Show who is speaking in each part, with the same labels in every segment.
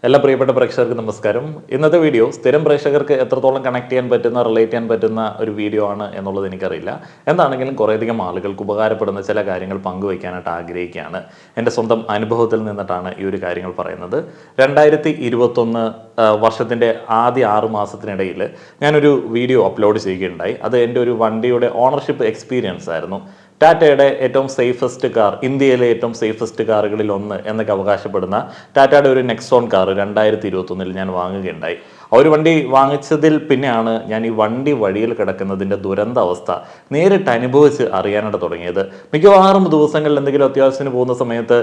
Speaker 1: എല്ലാ പ്രിയപ്പെട്ട പ്രേക്ഷകർക്ക് നമസ്കാരം. ഇന്നത്തെ വീഡിയോ സ്ഥിരം പ്രേക്ഷകർക്ക് എത്രത്തോളം കണക്ട് ചെയ്യാൻ പറ്റുന്ന, റിലേറ്റ് ചെയ്യാൻ പറ്റുന്ന ഒരു വീഡിയോ ആണ് എന്നുള്ളത് എനിക്കറിയില്ല. എന്താണെങ്കിലും കുറേയധികം ആളുകൾക്ക് ഉപകാരപ്പെടുന്ന ചില കാര്യങ്ങൾ പങ്കുവയ്ക്കാനായിട്ട് ആഗ്രഹിക്കുകയാണ്. എൻ്റെ സ്വന്തം അനുഭവത്തിൽ നിന്നിട്ടാണ് ഈ ഒരു കാര്യങ്ങൾ പറയുന്നത്. 2021 വർഷത്തിൻ്റെ ആദ്യ 6 മാസത്തിനിടയിൽ ഞാനൊരു വീഡിയോ അപ്ലോഡ് ചെയ്യുകയുണ്ടായി. അത് എൻ്റെ ഒരു വണ്ടിയുടെ ഓണർഷിപ്പ് എക്സ്പീരിയൻസ് ആയിരുന്നു. ടാറ്റയുടെ ഏറ്റവും സേഫസ്റ്റ് കാർ, ഇന്ത്യയിലെ ഏറ്റവും സേഫസ്റ്റ് കാറുകളിൽ ഒന്ന് എന്നൊക്കെ അവകാശപ്പെടുന്ന ടാറ്റയുടെ ഒരു നെക്സോൺ കാർ 2021 ഞാൻ വാങ്ങുകയുണ്ടായി. ആ ഒരു വണ്ടി വാങ്ങിച്ചതിൽ പിന്നെയാണ് ഞാൻ ഈ വണ്ടി വഴിയിൽ കിടക്കുന്നതിൻ്റെ ദുരന്ത അവസ്ഥ നേരിട്ട് അനുഭവിച്ച് അറിയാനായിട്ട് തുടങ്ങിയത്. മിക്കവാറും ദിവസങ്ങളിൽ എന്തെങ്കിലും അത്യാവശ്യത്തിന് പോകുന്ന സമയത്ത്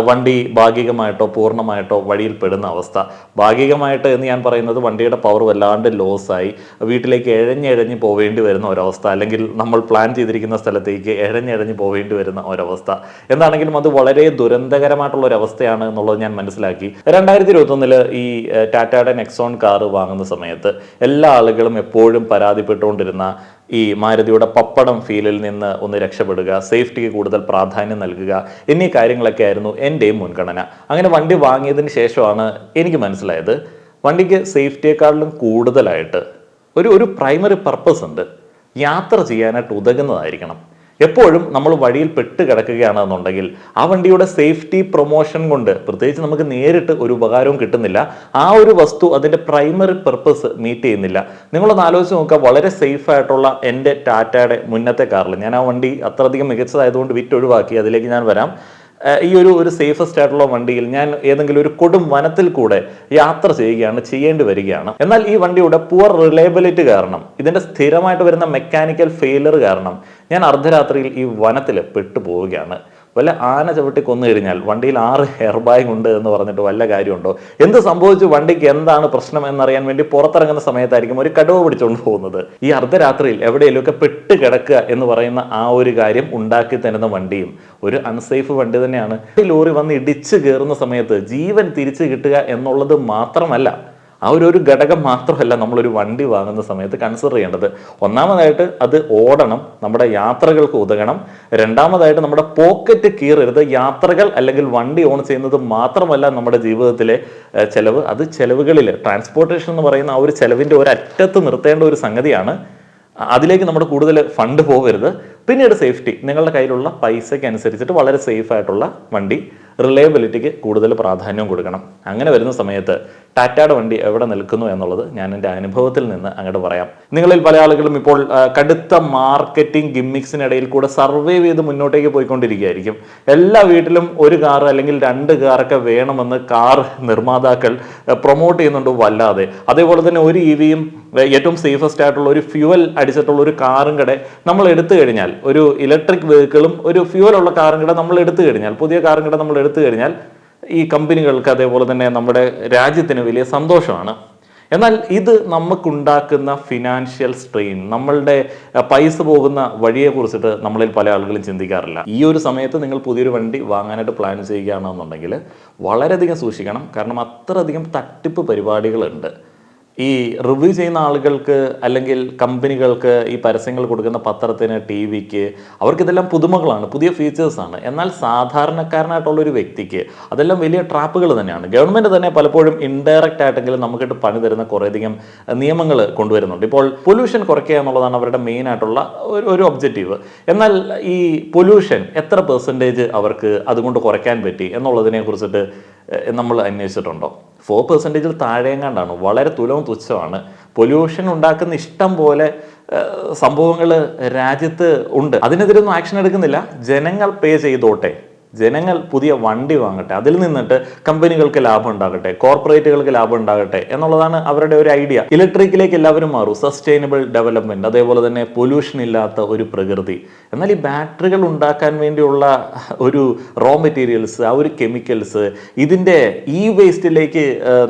Speaker 1: വണ്ടി ഭാഗികമായിട്ടോ പൂർണ്ണമായിട്ടോ വഴിയിൽ പെടുന്ന അവസ്ഥ. ഭാഗികമായിട്ട് എന്ന് ഞാൻ പറയുന്നത് വണ്ടിയുടെ പവർ വല്ലാണ്ട് ലോസായി വീട്ടിലേക്ക് എഴഞ്ഞെഴഞ്ഞ് പോവേണ്ടി വരുന്ന ഒരവസ്ഥ, അല്ലെങ്കിൽ നമ്മൾ പ്ലാൻ ചെയ്തിരിക്കുന്ന സ്ഥലത്തേക്ക് എഴഞ്ഞെഴഞ്ഞ് പോവേണ്ടി വരുന്ന ഒരവസ്ഥ. എന്താണെങ്കിലും അത് വളരെ ദുരന്തകരമായിട്ടുള്ള ഒരു അവസ്ഥയാണ് എന്നുള്ളത് ഞാൻ മനസ്സിലാക്കി. 2021 ഈ ടാറ്റയുടെ നെക്സോൺ കാർ വാങ്ങുന്ന സമയത്ത് എല്ലാ ആളുകളും എപ്പോഴും പരാതിപ്പെട്ടുകൊണ്ടിരുന്ന ഈ മാരുതിയുടെ പപ്പടം ഫീലിൽ നിന്ന് ഒന്ന് രക്ഷപ്പെടുക, സേഫ്റ്റിക്ക് കൂടുതൽ പ്രാധാന്യം നൽകുക എന്നീ കാര്യങ്ങളൊക്കെ ആയിരുന്നു എൻ്റെയും മുൻഗണന. അങ്ങനെ വണ്ടി വാങ്ങിയതിന് ശേഷമാണ് എനിക്ക് മനസ്സിലായത് വണ്ടിക്ക് സേഫ്റ്റിയെക്കാളിലും കൂടുതലായിട്ട് ഒരു പ്രൈമറി പർപ്പസ് ഉണ്ട്. യാത്ര ചെയ്യാനായിട്ട് ഉതകുന്നതായിരിക്കണം. എപ്പോഴും നമ്മൾ വഴിയിൽ പെട്ട് കിടക്കുകയാണെന്നുണ്ടെങ്കിൽ ആ വണ്ടിയുടെ സേഫ്റ്റി പ്രൊമോഷൻ കൊണ്ട് പ്രത്യേകിച്ച് നമുക്ക് നേരിട്ട് ഒരു ഉപകാരവും കിട്ടുന്നില്ല. ആ ഒരു വസ്തു അതിൻ്റെ പ്രൈമറി പർപ്പസ് മീറ്റ് ചെയ്യുന്നില്ല. നിങ്ങളൊന്ന് ആലോചിച്ച് നോക്കുക, വളരെ സേഫ് ആയിട്ടുള്ള എൻ്റെ ടാറ്റയുടെ മുന്നത്തെ കാറിൽ, ഞാൻ ആ വണ്ടി അത്രയധികം മികച്ചതായതുകൊണ്ട് വിറ്റൊഴിവാക്കി, അതിലേക്ക് ഞാൻ വരാം. ഈ ഒരു സേഫസ്റ്റ് ആയിട്ടുള്ള വണ്ടിയിൽ ഞാൻ ഏതെങ്കിലും ഒരു കൊടും വനത്തിൽ കൂടെ യാത്ര ചെയ്യേണ്ടി വരികയാണ്. എന്നാൽ ഈ വണ്ടിയുടെ പുവർ റിലയബിലിറ്റി കാരണം, ഇതിൻ്റെ സ്ഥിരമായിട്ട് വരുന്ന മെക്കാനിക്കൽ ഫെയിലർ കാരണം ഞാൻ അർദ്ധരാത്രിയിൽ ഈ വനത്തിൽ പെട്ടുപോവുകയാണ്. വല്ല ആന ചവിട്ടി കൊന്നു കഴിഞ്ഞാൽ വണ്ടിയിൽ 6 എയർ ബാഗ് ഉണ്ട് എന്ന് പറഞ്ഞിട്ട് വല്ല കാര്യമുണ്ടോ? എന്ത് സംഭവിച്ചു, വണ്ടിക്ക് എന്താണ് പ്രശ്നം എന്നറിയാൻ വേണ്ടി പുറത്തിറങ്ങുന്ന സമയത്തായിരിക്കും ഒരു കടുവ പിടിച്ചുകൊണ്ട് പോകുന്നത്. ഈ അർദ്ധരാത്രിയിൽ എവിടെയെങ്കിലുമൊക്കെ പെട്ട് കിടക്കുക എന്ന് പറയുന്ന ആ ഒരു കാര്യം ഉണ്ടാക്കി തരുന്ന വണ്ടിയും ഒരു അൺസേഫ് വണ്ടി തന്നെയാണ്. ലോറി വന്ന് ഇടിച്ചു കയറുന്ന സമയത്ത് ജീവൻ തിരിച്ചു കിട്ടുക എന്നുള്ളത് മാത്രമല്ല, ആ ഒരു ഘടകം മാത്രമല്ല നമ്മളൊരു വണ്ടി വാങ്ങുന്ന സമയത്ത് കൺസിഡർ ചെയ്യേണ്ടത്. ഒന്നാമതായിട്ട് അത് ഓടണം, നമ്മുടെ യാത്രകൾക്ക് ഉതകണം. രണ്ടാമതായിട്ട് നമ്മുടെ പോക്കറ്റ് കീറരുത്. യാത്രകൾ അല്ലെങ്കിൽ വണ്ടി ഓൺ ചെയ്യുന്നത് മാത്രമല്ല നമ്മുടെ ജീവിതത്തിലെ ചെലവ്, അത് ചെലവുകളിൽ ട്രാൻസ്പോർട്ടേഷൻ എന്ന് പറയുന്ന ആ ഒരു ചെലവിൻ്റെ ഒരറ്റത്ത് നിർത്തേണ്ട ഒരു സംഗതിയാണ്. അതിലേക്ക് നമ്മുടെ കൂടുതൽ ഫണ്ട് പോകരുത്. പിന്നീട് സേഫ്റ്റി, നിങ്ങളുടെ കയ്യിലുള്ള പൈസയ്ക്ക് അനുസരിച്ചിട്ട് വളരെ സേഫ് ആയിട്ടുള്ള വണ്ടി, റിലയബിലിറ്റിക്ക് കൂടുതൽ പ്രാധാന്യം കൊടുക്കണം. അങ്ങനെ വരുന്ന സമയത്ത് ടാറ്റയുടെ വണ്ടി എവിടെ നിൽക്കുന്നു എന്നുള്ളത് ഞാൻ എൻ്റെ അനുഭവത്തിൽ നിന്ന് അങ്ങോട്ട് പറയാം. നിങ്ങളിൽ പല ആളുകളും ഇപ്പോൾ കടുത്ത മാർക്കറ്റിംഗ് ഗിമ്മിക്സിനിടയിൽ കൂടെ സർവൈവ് ചെയ്ത് മുന്നോട്ടേക്ക് പോയിക്കൊണ്ടിരിക്കുകയായിരിക്കും. എല്ലാ വീട്ടിലും ഒരു കാർ അല്ലെങ്കിൽ 2 കാറൊക്കെ വേണമെന്ന് കാർ നിർമ്മാതാക്കൾ പ്രൊമോട്ട് ചെയ്യുന്നുണ്ട് വല്ലാതെ. അതേപോലെ തന്നെ ഒരു EVയും ഏറ്റവും സേഫസ്റ്റ് ആയിട്ടുള്ള ഒരു ഫ്യൂവൽ അടിച്ചിട്ടുള്ള ഒരു കാറും കൂടെ നമ്മൾ എടുത്തു കഴിഞ്ഞാൽ, ഒരു ഇലക്ട്രിക് വെഹിക്കിളും ഒരു ഫ്യൂവലുള്ള കാറും കൂടെ നമ്മൾ എടുത്തു കഴിഞ്ഞാൽ, പുതിയ കാറും കൂടെ നമ്മൾ എടുത്തു കഴിഞ്ഞാൽ ഈ കമ്പനികൾക്ക് അതേപോലെ തന്നെ നമ്മുടെ രാജ്യത്തിന് വലിയ സന്തോഷമാണ്. എന്നാൽ ഇത് നമുക്കുണ്ടാക്കുന്ന ഫിനാൻഷ്യൽ സ്ട്രെയിൻ, നമ്മളുടെ പൈസ പോകുന്ന വഴിയെ കുറിച്ചിട്ട് നമ്മളിൽ പല ആളുകളും ചിന്തിക്കാറില്ല. ഈ ഒരു സമയത്ത് നിങ്ങൾ പുതിയൊരു വണ്ടി വാങ്ങാനായിട്ട് പ്ലാൻ ചെയ്യുകയാണെന്നുണ്ടെങ്കിൽ വളരെയധികം സൂക്ഷിക്കണം. കാരണം അത്രയധികം തട്ടിപ്പ് പരിപാടികളുണ്ട്. ഈ റിവ്യൂ ചെയ്യുന്ന ആളുകൾക്ക് അല്ലെങ്കിൽ കമ്പനികൾക്ക്, ഈ പരസ്യങ്ങൾ കൊടുക്കുന്ന പത്രത്തിന്, TVക്ക്, അവർക്കിതെല്ലാം പുതുമകളാണ്, പുതിയ ഫീച്ചേഴ്സാണ്. എന്നാൽ സാധാരണക്കാരനായിട്ടുള്ളൊരു വ്യക്തിക്ക് അതെല്ലാം വലിയ ട്രാപ്പുകൾ തന്നെയാണ്. ഗവൺമെൻറ് തന്നെ പലപ്പോഴും ഇൻഡയറക്റ്റ് ആയിട്ടെങ്കിലും നമുക്കിട്ട് പണി തരുന്ന കുറേയധികം നിയമങ്ങൾ കൊണ്ടുവരുന്നുണ്ട്. ഇപ്പോൾ പൊല്യൂഷൻ കുറയ്ക്കുക എന്നുള്ളതാണ് അവരുടെ മെയിൻ ആയിട്ടുള്ള ഒരു ഒബ്ജക്റ്റീവ്. എന്നാൽ ഈ പൊല്യൂഷൻ എത്ര പെർസെൻറ്റേജ് അവർക്ക് അതുകൊണ്ട് കുറയ്ക്കാൻ പറ്റി എന്നുള്ളതിനെ കുറിച്ചിട്ട് നമ്മൾ അന്വേഷിച്ചിട്ടുണ്ടോ? 4% താഴെയെങ്ങാണ്ടാണ്. വളരെ തുച്ഛമാണ്. പൊല്യൂഷൻ ഉണ്ടാക്കുന്ന ഇഷ്ടം പോലെ സംഭവങ്ങൾ രാജ്യത്ത് ഉണ്ട്. അതിനെതിരൊന്നും ആക്ഷൻ എടുക്കുന്നില്ല. ജനങ്ങൾ പേ ചെയ്തോട്ടെ, ജനങ്ങൾ പുതിയ വണ്ടി വാങ്ങട്ടെ, അതിൽ നിന്നിട്ട് കമ്പനികൾക്ക് ലാഭം ഉണ്ടാകട്ടെ, കോർപ്പറേറ്റുകൾക്ക് ലാഭം ഉണ്ടാകട്ടെ എന്നുള്ളതാണ് അവരുടെ ഒരു ഐഡിയ. ഇലക്ട്രിക്കിലേക്ക് എല്ലാവരും മാറും, സസ്റ്റൈനബിൾ ഡെവലപ്മെന്റ്, അതേപോലെ തന്നെ പൊല്യൂഷൻ ഇല്ലാത്ത ഒരു പ്രകൃതി. എന്നാൽ ഈ ബാറ്ററികൾ ഉണ്ടാക്കാൻ വേണ്ടിയുള്ള ഒരു റോ മെറ്റീരിയൽസ്, ആ ഒരു കെമിക്കൽസ്, ഇതിൻ്റെ വേസ്റ്റിലേക്ക്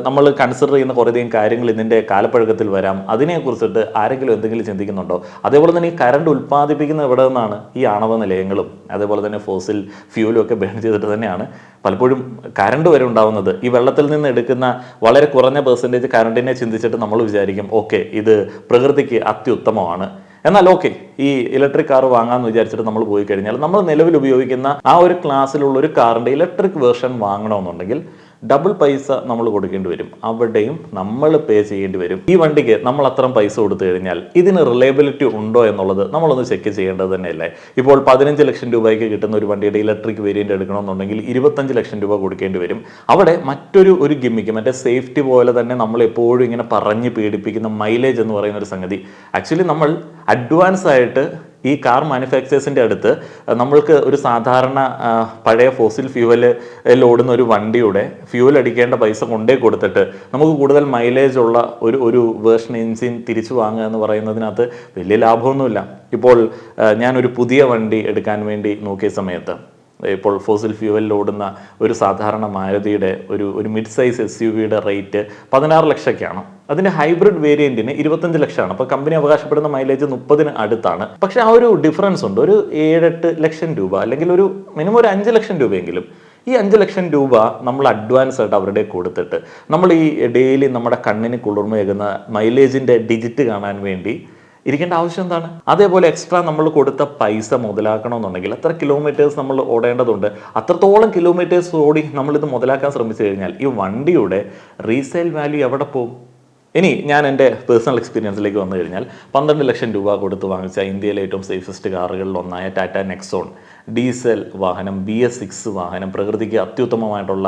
Speaker 1: നമ്മൾ കൺസിഡർ ചെയ്യുന്ന കുറേയധികം കാര്യങ്ങൾ ഇതിൻ്റെ കാലപ്പഴക്കത്തിൽ വരാം. അതിനെക്കുറിച്ചിട്ട് ആരെങ്കിലും എന്തെങ്കിലും ചിന്തിക്കുന്നുണ്ടോ? അതേപോലെ തന്നെ ഈ കറണ്ട് ഉൽപ്പാദിപ്പിക്കുന്ന എവിടെ നിന്നാണ്? ഈ ആണവ നിലയങ്ങളും അതേപോലെ തന്നെ ഫോസിൽ ഫ്യൂലും ഒക്കെ ബേൺ ചെയ്തിട്ട് തന്നെയാണ് പലപ്പോഴും കറണ്ട് വരെ ഉണ്ടാവുന്നത്. ഈ വെള്ളത്തിൽ നിന്ന് എടുക്കുന്ന വളരെ കുറഞ്ഞ പെർസെൻറ്റേജ് കറണ്ടിനെ ചിന്തിച്ചിട്ട് നമ്മൾ വിചാരിക്കും ഓക്കെ ഇത് പ്രകൃതിക്ക് അത്യുത്തമമാണ്. എന്നാൽ ഓക്കെ, ഈ ഇലക്ട്രിക് കാർ വാങ്ങാമെന്ന് വിചാരിച്ചിട്ട് നമ്മൾ പോയി കഴിഞ്ഞാൽ നമ്മൾ നിലവിൽ ഉപയോഗിക്കുന്ന ആ ഒരു ക്ലാസ്സിലുള്ള ഒരു കാറിൻ്റെ ഇലക്ട്രിക് വേർഷൻ വാങ്ങണമെന്നുണ്ടെങ്കിൽ ഡബിൾ പൈസ നമ്മൾ കൊടുക്കേണ്ടി വരും. അവിടെയും നമ്മൾ പേ ചെയ്യേണ്ടി വരും. ഈ വണ്ടിക്ക് നമ്മൾ അത്രയും പൈസ കൊടുത്തു കഴിഞ്ഞാൽ ഇതിന് റിലയബിലിറ്റി ഉണ്ടോ എന്നുള്ളത് നമ്മളൊന്ന് ചെക്ക് ചെയ്യേണ്ടത് തന്നെയല്ലേ. ഇപ്പോൾ 15 ലക്ഷം രൂപയ്ക്ക് കിട്ടുന്ന ഒരു വണ്ടിയുടെ ഇലക്ട്രിക് വേരിയന്റ് എടുക്കണമെന്നുണ്ടെങ്കിൽ 25 ലക്ഷം രൂപ കൊടുക്കേണ്ടി വരും. അവിടെ മറ്റൊരു ഗിമ്മിക്ക്, മറ്റേ സേഫ്റ്റി പോലെ തന്നെ നമ്മൾ എപ്പോഴും ഇങ്ങനെ പറഞ്ഞ് പീഡിപ്പിക്കുന്ന മൈലേജ് എന്ന് പറയുന്ന ഒരു സംഗതി, ആക്ച്വലി നമ്മൾ അഡ്വാൻസ് ആയിട്ട് ഈ കാർ മാനുഫാക്ചേഴ്സിൻ്റെ അടുത്ത് നമ്മൾക്ക് ഒരു സാധാരണ പഴയ ഫോസിൽ ഫ്യൂവലിൽ ഓടുന്ന ഒരു വണ്ടിയുടെ ഫ്യൂവൽ അടിക്കേണ്ട പൈസ കൊണ്ടേ കൊടുത്തിട്ട് നമുക്ക് കൂടുതൽ മൈലേജ് ഉള്ള ഒരു വേർഷൻ എൻജിൻ തിരിച്ചു വാങ്ങുക എന്ന് പറയുന്നതിനകത്ത് വലിയ ലാഭമൊന്നുമില്ല. ഇപ്പോൾ ഞാനൊരു പുതിയ വണ്ടി എടുക്കാൻ വേണ്ടി നോക്കിയ സമയത്ത് ഇപ്പോൾ ഫോസിൽ ഫ്യൂവലിൽ ഓടുന്ന ഒരു സാധാരണ മാരുതിയുടെ ഒരു മിഡ് സൈസ് SUVയുടെ റേറ്റ് 16 ലക്ഷമൊക്കെയാണ്. അതിൻ്റെ ഹൈബ്രിഡ് വേരിയൻറ്റിന് 25 ലക്ഷമാണ്. അപ്പോൾ കമ്പനി അവകാശപ്പെടുന്ന മൈലേജ് 30-ന് അടുത്താണ്. പക്ഷേ ആ ഒരു ഡിഫറൻസ് ഉണ്ട്. ഒരു 7-8 ലക്ഷം രൂപ, അല്ലെങ്കിൽ ഒരു മിനിമം ഒരു 5 ലക്ഷം രൂപയെങ്കിലും. ഈ 5 ലക്ഷം രൂപ നമ്മൾ അഡ്വാൻസ് ആയിട്ട് അവരുടെ കൊടുത്തിട്ട് നമ്മൾ ഈ ഡെയിലി നമ്മുടെ കണ്ണിന് കുളിർമയേകുന്ന മൈലേജിൻ്റെ ഡിജിറ്റ് കാണാൻ വേണ്ടി ഇരിക്കേണ്ട ആവശ്യം എന്താണ്? അതേപോലെ എക്സ്ട്രാ നമ്മൾ കൊടുത്ത പൈസ മുതലാക്കണമെന്നുണ്ടെങ്കിൽ എത്ര കിലോമീറ്റേഴ്സ് നമ്മൾ ഓടേണ്ടതുണ്ട്. അത്രത്തോളം കിലോമീറ്റേഴ്സ് ഓടി നമ്മളിത് മുതലാക്കാൻ ശ്രമിച്ചു കഴിഞ്ഞാൽ ഈ വണ്ടിയുടെ റീസെയിൽ വാല്യൂ എവിടെ പോകും? ഇനി ഞാൻ എൻ്റെ പേഴ്സണൽ എക്സ്പീരിയൻസിലേക്ക് വന്നു കഴിഞ്ഞാൽ 12 ലക്ഷം രൂപ കൊടുത്ത് വാങ്ങിച്ച ഇന്ത്യയിലെ ഏറ്റവും സേഫസ്റ്റ് കാറുകളിൽ ഒന്നായ ടാറ്റ നെക്സോൺ ഡീസൽ വാഹനം, BS6 വാഹനം, പ്രകൃതിക്ക് അത്യുത്തമമായിട്ടുള്ള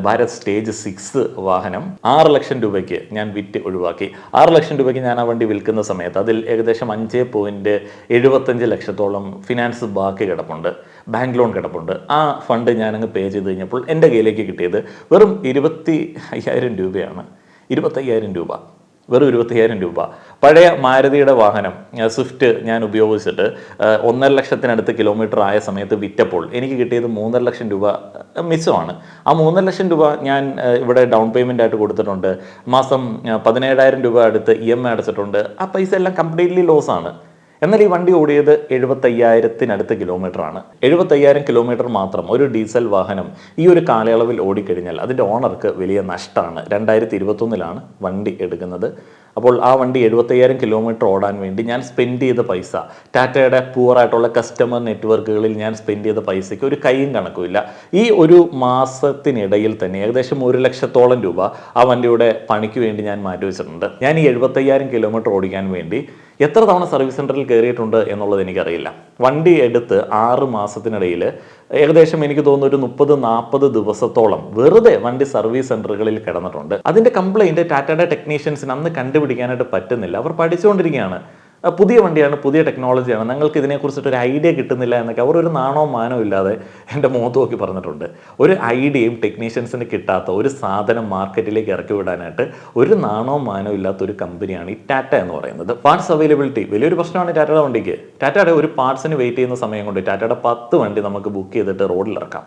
Speaker 1: ഭാരത് സ്റ്റേജ് 6 വാഹനം 6 ലക്ഷം രൂപയ്ക്ക് ഞാൻ വിറ്റ് ഒഴിവാക്കി. 6 ലക്ഷം രൂപയ്ക്ക് ഞാൻ ആ വണ്ടി വിൽക്കുന്ന സമയത്ത് അതിൽ ഏകദേശം 5.75 ലക്ഷത്തോളം ഫിനാൻസ് ബാക്കി കിടപ്പുണ്ട്, ബാങ്ക് ലോൺ കിടപ്പുണ്ട്. ആ ഫണ്ട് ഞാനങ്ങ് പേ ചെയ്ത് കഴിഞ്ഞപ്പോൾ എൻ്റെ കയ്യിലേക്ക് കിട്ടിയത് വെറും 25,000 രൂപയാണ്. 25,000 രൂപ, വെറും 25,000 രൂപ. പഴയ മാരുതിയുടെ വാഹനം സ്വിഫ്റ്റ് ഞാൻ ഉപയോഗിച്ചിട്ട് 1.5 ലക്ഷത്തിനടുത്ത് കിലോമീറ്റർ ആയ സമയത്ത് വിറ്റപ്പോൾ എനിക്ക് കിട്ടിയത് 3.5 ലക്ഷം രൂപ മിച്ചമാണ്. ആ 3.5 ലക്ഷം രൂപ ഞാൻ ഇവിടെ ഡൗൺ പേയ്മെൻ്റ് ആയിട്ട് കൊടുത്തിട്ടുണ്ട്. മാസം 17,000 രൂപ അടുത്ത് EMI അടച്ചിട്ടുണ്ട്. ആ പൈസ എല്ലാം കംപ്ലീറ്റ്ലി ലോസാണ്. എന്നാൽ ഈ വണ്ടി ഓടിയത് 75,000-നടുത്ത് കിലോമീറ്ററാണ്. 75,000 കിലോമീറ്റർ മാത്രം ഒരു ഡീസൽ വാഹനം ഈ ഒരു കാലയളവിൽ ഓടിക്കഴിഞ്ഞാൽ അതിൻ്റെ ഓണർക്ക് വലിയ നഷ്ടമാണ്. 2021-ലാണ് വണ്ടി എടുക്കുന്നത്. അപ്പോൾ ആ വണ്ടി 75,000 കിലോമീറ്റർ ഓടാൻ വേണ്ടി ഞാൻ സ്പെൻഡ് ചെയ്ത പൈസ, ടാറ്റയുടെ പൂവറായിട്ടുള്ള കസ്റ്റമർ നെറ്റ്വർക്കുകളിൽ ഞാൻ സ്പെൻഡ് ചെയ്ത പൈസയ്ക്ക് ഒരു കൈയും കണക്കുമില്ല. ഈ ഒരു മാസത്തിനിടയിൽ തന്നെ ഏകദേശം 1 ലക്ഷത്തോളം രൂപ ആ വണ്ടിയുടെ പണിക്ക് വേണ്ടി ഞാൻ മാറ്റിവെച്ചിട്ടുണ്ട്. ഞാൻ ഈ 75,000 കിലോമീറ്റർ ഓടിക്കാൻ വേണ്ടി എത്ര തവണ സർവീസ് സെൻറ്ററിൽ കയറിയിട്ടുണ്ട് എന്നുള്ളത് എനിക്കറിയില്ല. വണ്ടി എടുത്ത് 6 മാസത്തിനിടയിൽ ഏകദേശം എനിക്ക് തോന്നുന്നു ഒരു 30-40 ദിവസത്തോളം വെറുതെ വണ്ടി സർവീസ് സെൻറ്ററുകളിൽ കിടന്നിട്ടുണ്ട്. അതിൻ്റെ കംപ്ലൈൻറ്റ് ടാറ്റയുടെ ടെക്നീഷ്യൻസിന് അന്ന് കണ്ടുപിടിക്കാനായിട്ട് പറ്റുന്നില്ല. അവർ പഠിച്ചുകൊണ്ടിരിക്കുകയാണ്. പുതിയ വണ്ടിയാണ്, പുതിയ ടെക്നോളജിയാണ്, ഞങ്ങൾക്ക് ഇതിനെക്കുറിച്ചിട്ടൊരു ഐഡിയ കിട്ടുന്നില്ല എന്നൊക്കെ അവർ ഒരു നാണവും മാനവും ഇല്ലാതെ എൻ്റെ മുഖത്ത് നോക്കി പറഞ്ഞിട്ടുണ്ട്. ഒരു ഐഡിയയും ടെക്നീഷ്യൻസിന് കിട്ടാത്ത ഒരു സാധനം മാർക്കറ്റിലേക്ക് ഇറക്കി വിടാനായിട്ട് ഒരു നാണവും മാനവും ഇല്ലാത്ത ഒരു കമ്പനിയാണ് ഈ ടാറ്റ എന്ന് പറയുന്നത്. പാർട്സ് അവൈലബിലിറ്റി വലിയൊരു പ്രശ്നമാണ് ടാറ്റയുടെ വണ്ടിക്ക്. ടാറ്റയുടെ ഒരു പാർട്സിന് വെയിറ്റ് ചെയ്യുന്ന സമയം കൊണ്ട് ടാറ്റയുടെ 10 വണ്ടി നമുക്ക് ബുക്ക് ചെയ്തിട്ട് റോഡിൽ ഇറക്കാം.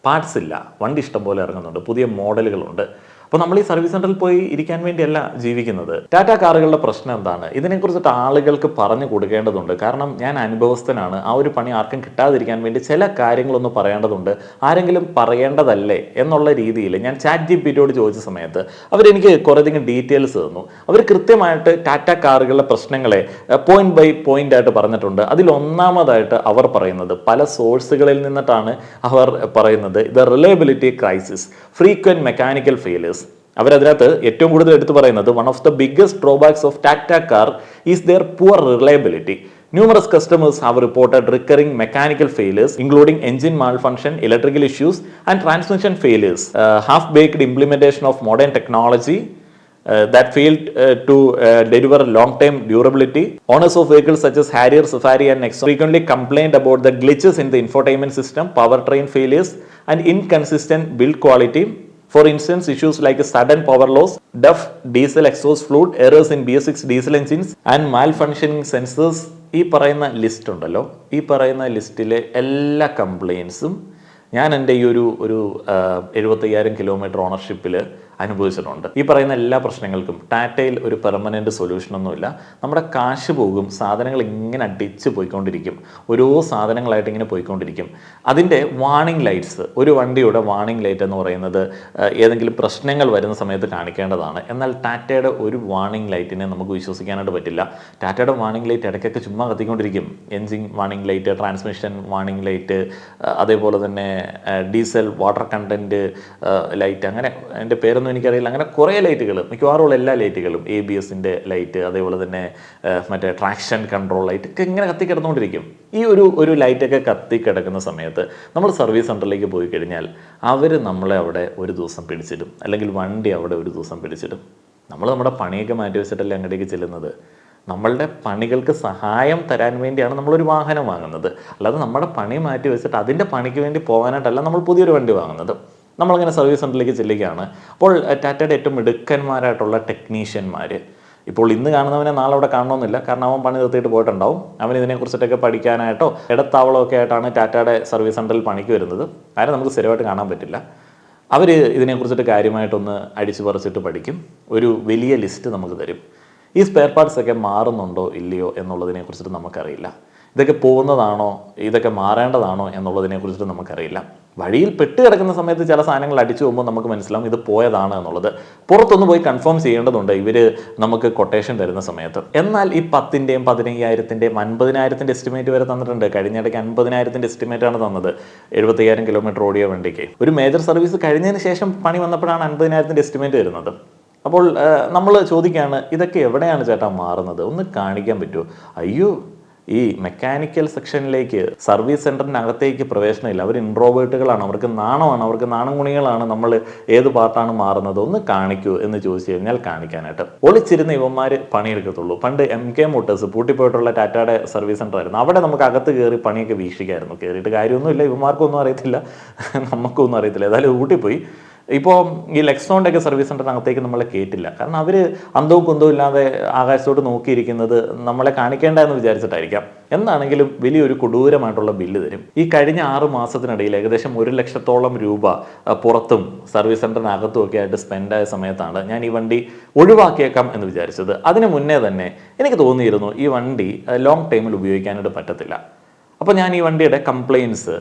Speaker 1: പാർട്സ് ഇല്ല, വണ്ടി ഇഷ്ടം പോലെ ഇറങ്ങുന്നുണ്ട്, പുതിയ മോഡലുകളുണ്ട്. അപ്പോൾ നമ്മൾ ഈ സർവീസ് സെൻ്ററിൽ പോയി ഇരിക്കാൻ വേണ്ടിയല്ല ജീവിക്കുന്നത്. ടാറ്റ കാറുകളുടെ പ്രശ്നം എന്താണ്? ഇതിനെക്കുറിച്ചിട്ട് ആളുകൾക്ക് പറഞ്ഞു കൊടുക്കേണ്ടതുണ്ട്. കാരണം ഞാൻ അനുഭവസ്ഥനാണ്. ആ ഒരു പണി ആർക്കും കിട്ടാതിരിക്കാൻ വേണ്ടി ചില കാര്യങ്ങളൊന്ന് പറയേണ്ടതുണ്ട്. ആരെങ്കിലും പറയേണ്ടതല്ലേ എന്നുള്ള രീതിയിൽ ഞാൻ ChatGPTയോട് ചോദിച്ച സമയത്ത് അവരെനിക്ക് കുറേയധികം ഡീറ്റെയിൽസ് തന്നു. അവർ കൃത്യമായിട്ട് ടാറ്റ കാറുകളുടെ പ്രശ്നങ്ങളെ പോയിന്റ് ബൈ പോയിന്റ് ആയിട്ട് പറഞ്ഞിട്ടുണ്ട്. അതിലൊന്നാമതായിട്ട് അവർ പറയുന്നത്, പല സോഴ്സുകളിൽ നിന്നിട്ടാണ് അവർ പറയുന്നത്, the reliability crisis, frequent mechanical failures. അവരതിനകത്ത് ഏറ്റവും കൂടുതൽ എടുത്തു പറയുന്നത് one of the biggest drawbacks of Tata car is their poor reliability. Numerous customers have reported recurring mechanical failures, including engine malfunction, electrical issues, and transmission failures. Half-baked implementation of modern technology that failed to deliver long-term durability. Owners of vehicles such as Harrier, Safari, and Nexon frequently complained about the glitches in the infotainment system, powertrain failures, and inconsistent build quality. For instance, issues like sudden power loss, DUF diesel exhaust fluid, errors in BS6 diesel engines, and malfunctioning sensors. ഈ പറയുന്ന list ഉണ്ടല്ലോ, ഈ പറയുന്ന ലിസ്റ്റിലെ എല്ലാ കംപ്ലയിൻസും ഞാൻ എൻ്റെ ഈ ഒരു 75,000 കിലോമീറ്റർ ഓണർഷിപ്പിൽ അനുഭവിച്ചിട്ടുണ്ട്. ഈ പറയുന്ന എല്ലാ പ്രശ്നങ്ങൾക്കും ടാറ്റയിൽ ഒരു പെർമനൻറ്റ് സൊല്യൂഷനൊന്നുമില്ല. നമ്മുടെ കാശ് പോകും, സാധനങ്ങൾ ഇങ്ങനെ അടിച്ച് പോയിക്കൊണ്ടിരിക്കും, ഓരോ സാധനങ്ങളായിട്ട് ഇങ്ങനെ പോയിക്കൊണ്ടിരിക്കും. അതിൻ്റെ വാർണിംഗ് ലൈറ്റ്സ്, ഒരു വണ്ടിയുടെ വാർണിംഗ് ലൈറ്റ് എന്ന് പറയുന്നത് ഏതെങ്കിലും പ്രശ്നങ്ങൾ വരുന്ന സമയത്ത് കാണിക്കേണ്ടതാണ്. എന്നാൽ ടാറ്റയുടെ ഒരു വാർണിംഗ് ലൈറ്റിനെ നമുക്ക് വിശ്വസിക്കാനായിട്ട് പറ്റില്ല. ടാറ്റയുടെ വാർണിംഗ് ലൈറ്റ് ഇടയ്ക്കൊക്കെ ചുമ്മാ കത്തിക്കൊണ്ടിരിക്കും. Engine warning light, transmission warning light, അതേപോലെ തന്നെ ഡീസൽ വാട്ടർ കണ്ടൻറ്റ് ലൈറ്റ്, അങ്ങനെ അതിൻ്റെ പേരൊന്നും എനിക്കറിയില്ല, അങ്ങനെ കുറേ ലൈറ്റുകൾ, മിക്കവാറുമുള്ള എല്ലാ ലൈറ്റുകളും ABSൻ്റെ ലൈറ്റ്, അതേപോലെ തന്നെ മറ്റേ ട്രാക്ഷൻ കൺട്രോൾ ലൈറ്റ് ഒക്കെ ഇങ്ങനെ കത്തിക്കിടന്നുകൊണ്ടിരിക്കും. ഈ ഒരു ലൈറ്റൊക്കെ കത്തിക്കിടക്കുന്ന സമയത്ത് നമ്മൾ സർവീസ് സെൻ്ററിലേക്ക് പോയി കഴിഞ്ഞാൽ അവർ നമ്മളെ അവിടെ ഒരു ദിവസം പിടിച്ചിടും, അല്ലെങ്കിൽ വണ്ടി അവിടെ ഒരു ദിവസം പിടിച്ചിടും. നമ്മൾ നമ്മുടെ പണിയൊക്കെ മാറ്റി വെച്ചിട്ടല്ലേ അങ്ങോട്ടേക്ക് ചെല്ലുന്നത്. നമ്മളുടെ പണികൾക്ക് സഹായം തരാൻ വേണ്ടിയാണ് നമ്മളൊരു വാഹനം വാങ്ങുന്നത്. അല്ലാതെ നമ്മുടെ പണി മാറ്റി വെച്ചിട്ട് അതിൻ്റെ പണിക്ക് വേണ്ടി പോകാനായിട്ടല്ല നമ്മൾ പുതിയൊരു വണ്ടി വാങ്ങുന്നത്. നമ്മളിങ്ങനെ സർവീസ് സെൻ്ററിലേക്ക് ചെല്ലുകയാണ്. അപ്പോൾ ടാറ്റയുടെ ഏറ്റവും മിടുക്കന്മാരായിട്ടുള്ള ടെക്നീഷ്യന്മാർ, ഇപ്പോൾ ഇന്ന് കാണുന്നവനെ നാളെ അവിടെ കാണണമെന്നില്ല, കാരണം അവൻ പണി നിർത്തിയിട്ട് പോയിട്ടുണ്ടാവും. അവൻ ഇതിനെക്കുറിച്ചിട്ടൊക്കെ പഠിക്കാനായിട്ടോ ഇടത്താവളമൊക്കെ ആയിട്ടാണ് ടാറ്റയുടെ സർവീസ് സെൻ്ററിൽ പണിക്ക് വരുന്നത്. ആരും നമുക്ക് സ്ഥിരമായിട്ട് കാണാൻ പറ്റില്ല. അവർ ഇതിനെക്കുറിച്ചിട്ട് കാര്യമായിട്ടൊന്ന് അടിച്ചു പറിച്ചിട്ട് പഠിക്കും, ഒരു വലിയ ലിസ്റ്റ് നമുക്ക് തരും. ഈ സ്പെയർ പാർട്സ് ഒക്കെ മാറുന്നുണ്ടോ ഇല്ലയോ എന്നുള്ളതിനെക്കുറിച്ചിട്ട് നമുക്കറിയില്ല. ഇതൊക്കെ പോകുന്നതാണോ, ഇതൊക്കെ മാറേണ്ടതാണോ എന്നുള്ളതിനെക്കുറിച്ചിട്ട് നമുക്കറിയില്ല. വഴിയിൽ പെട്ട് കിടക്കുന്ന സമയത്ത് ചില സാധനങ്ങൾ അടിച്ചു പോകുമ്പോൾ നമുക്ക് മനസ്സിലാവും ഇത് പോയതാണ് എന്നുള്ളത്. പുറത്തൊന്ന് പോയി കൺഫേം ചെയ്യേണ്ടതുണ്ട് ഇവർ നമുക്ക് കൊട്ടേഷൻ തരുന്ന സമയത്ത്. എന്നാൽ ഈ 10,000, 15,000, 50,000 എസ്റ്റിമേറ്റ് വരെ തന്നിട്ടുണ്ട്. കഴിഞ്ഞിടയ്ക്ക് 50,000 എസ്റ്റിമേറ്റാണ് തന്നത് 75,000 കിലോമീറ്റർ ഓടിയ വണ്ടിക്ക്. ഒരു മേജർ സർവീസ് കഴിഞ്ഞതിന് ശേഷം പണി വന്നപ്പോഴാണ് 50,000 എസ്റ്റിമേറ്റ് വരുന്നത്. അപ്പോൾ നമ്മൾ ചോദിക്കുകയാണ്, ഇതൊക്കെ എവിടെയാണ് ചേട്ടാ മാറുന്നത്, ഒന്ന് കാണിക്കാൻ പറ്റുമോ? അയ്യോ, ഈ മെക്കാനിക്കൽ സെക്ഷനിലേക്ക്, സർവീസ് സെൻറ്ററിനകത്തേക്ക് പ്രവേശനമില്ല. അവർ ഇൻട്രോവേർട്ടുകളാണ്, അവർക്ക് നാണമാണ്, അവർക്ക് നാണം കുണികളാണ്. നമ്മൾ ഏത് പാർട്ടാണ് മാറുന്നത്, ഒന്ന് കാണിക്കൂ എന്ന് ചോദിച്ചു കഴിഞ്ഞാൽ കാണിക്കാനായിട്ട് ഒളിച്ചിരുന്ന ഇവന്മാർ പണിയെടുക്കത്തുള്ളൂ. പണ്ട് MK മോട്ടോഴ്സ് പൂട്ടിപ്പോയിട്ടുള്ള ടാറ്റയുടെ സർവീസ് സെൻ്റർ ആയിരുന്നു. അവിടെ നമുക്ക് അകത്ത് കയറി പണിയൊക്കെ വീക്ഷിക്കായിരുന്നു. കയറിയിട്ട് കാര്യമൊന്നുമില്ല, ഇവന്മാർക്കൊന്നും അറിയത്തില്ല, നമുക്കൊന്നും അറിയത്തില്ല. ഏതായാലും ഊട്ടിപ്പോയി. ഇപ്പോൾ ഈ ലെക്സോണിൻ്റെ ഒക്കെ സർവീസ് സെൻ്ററിനകത്തേക്ക് നമ്മളെ കേട്ടില്ല. കാരണം അവർ അന്തവും കുന്തവും ഇല്ലാതെ ആകാശത്തോട്ട് നോക്കിയിരിക്കുന്നത് നമ്മളെ കാണിക്കേണ്ട എന്ന് വിചാരിച്ചിട്ടായിരിക്കാം. എന്നാണെങ്കിലും വലിയൊരു കൊടൂരമായിട്ടുള്ള ബില്ല് തരും. ഈ കഴിഞ്ഞ 6 മാസത്തിനിടയിൽ ഏകദേശം 1 ലക്ഷത്തോളം രൂപ പുറത്തും സർവീസ് സെൻ്ററിനകത്തും ഒക്കെ ആയിട്ട് സ്പെൻഡായ സമയത്താണ് ഞാൻ ഈ വണ്ടി ഒഴിവാക്കിയേക്കാം എന്ന് വിചാരിച്ചത്. അതിന് മുന്നേ തന്നെ എനിക്ക് തോന്നിയിരുന്നു ഈ വണ്ടി ലോങ് ടൈമിൽ ഉപയോഗിക്കാനായിട്ട് പറ്റത്തില്ല. അപ്പോൾ ഞാൻ ഈ വണ്ടിയുടെ കംപ്ലയിൻസ്,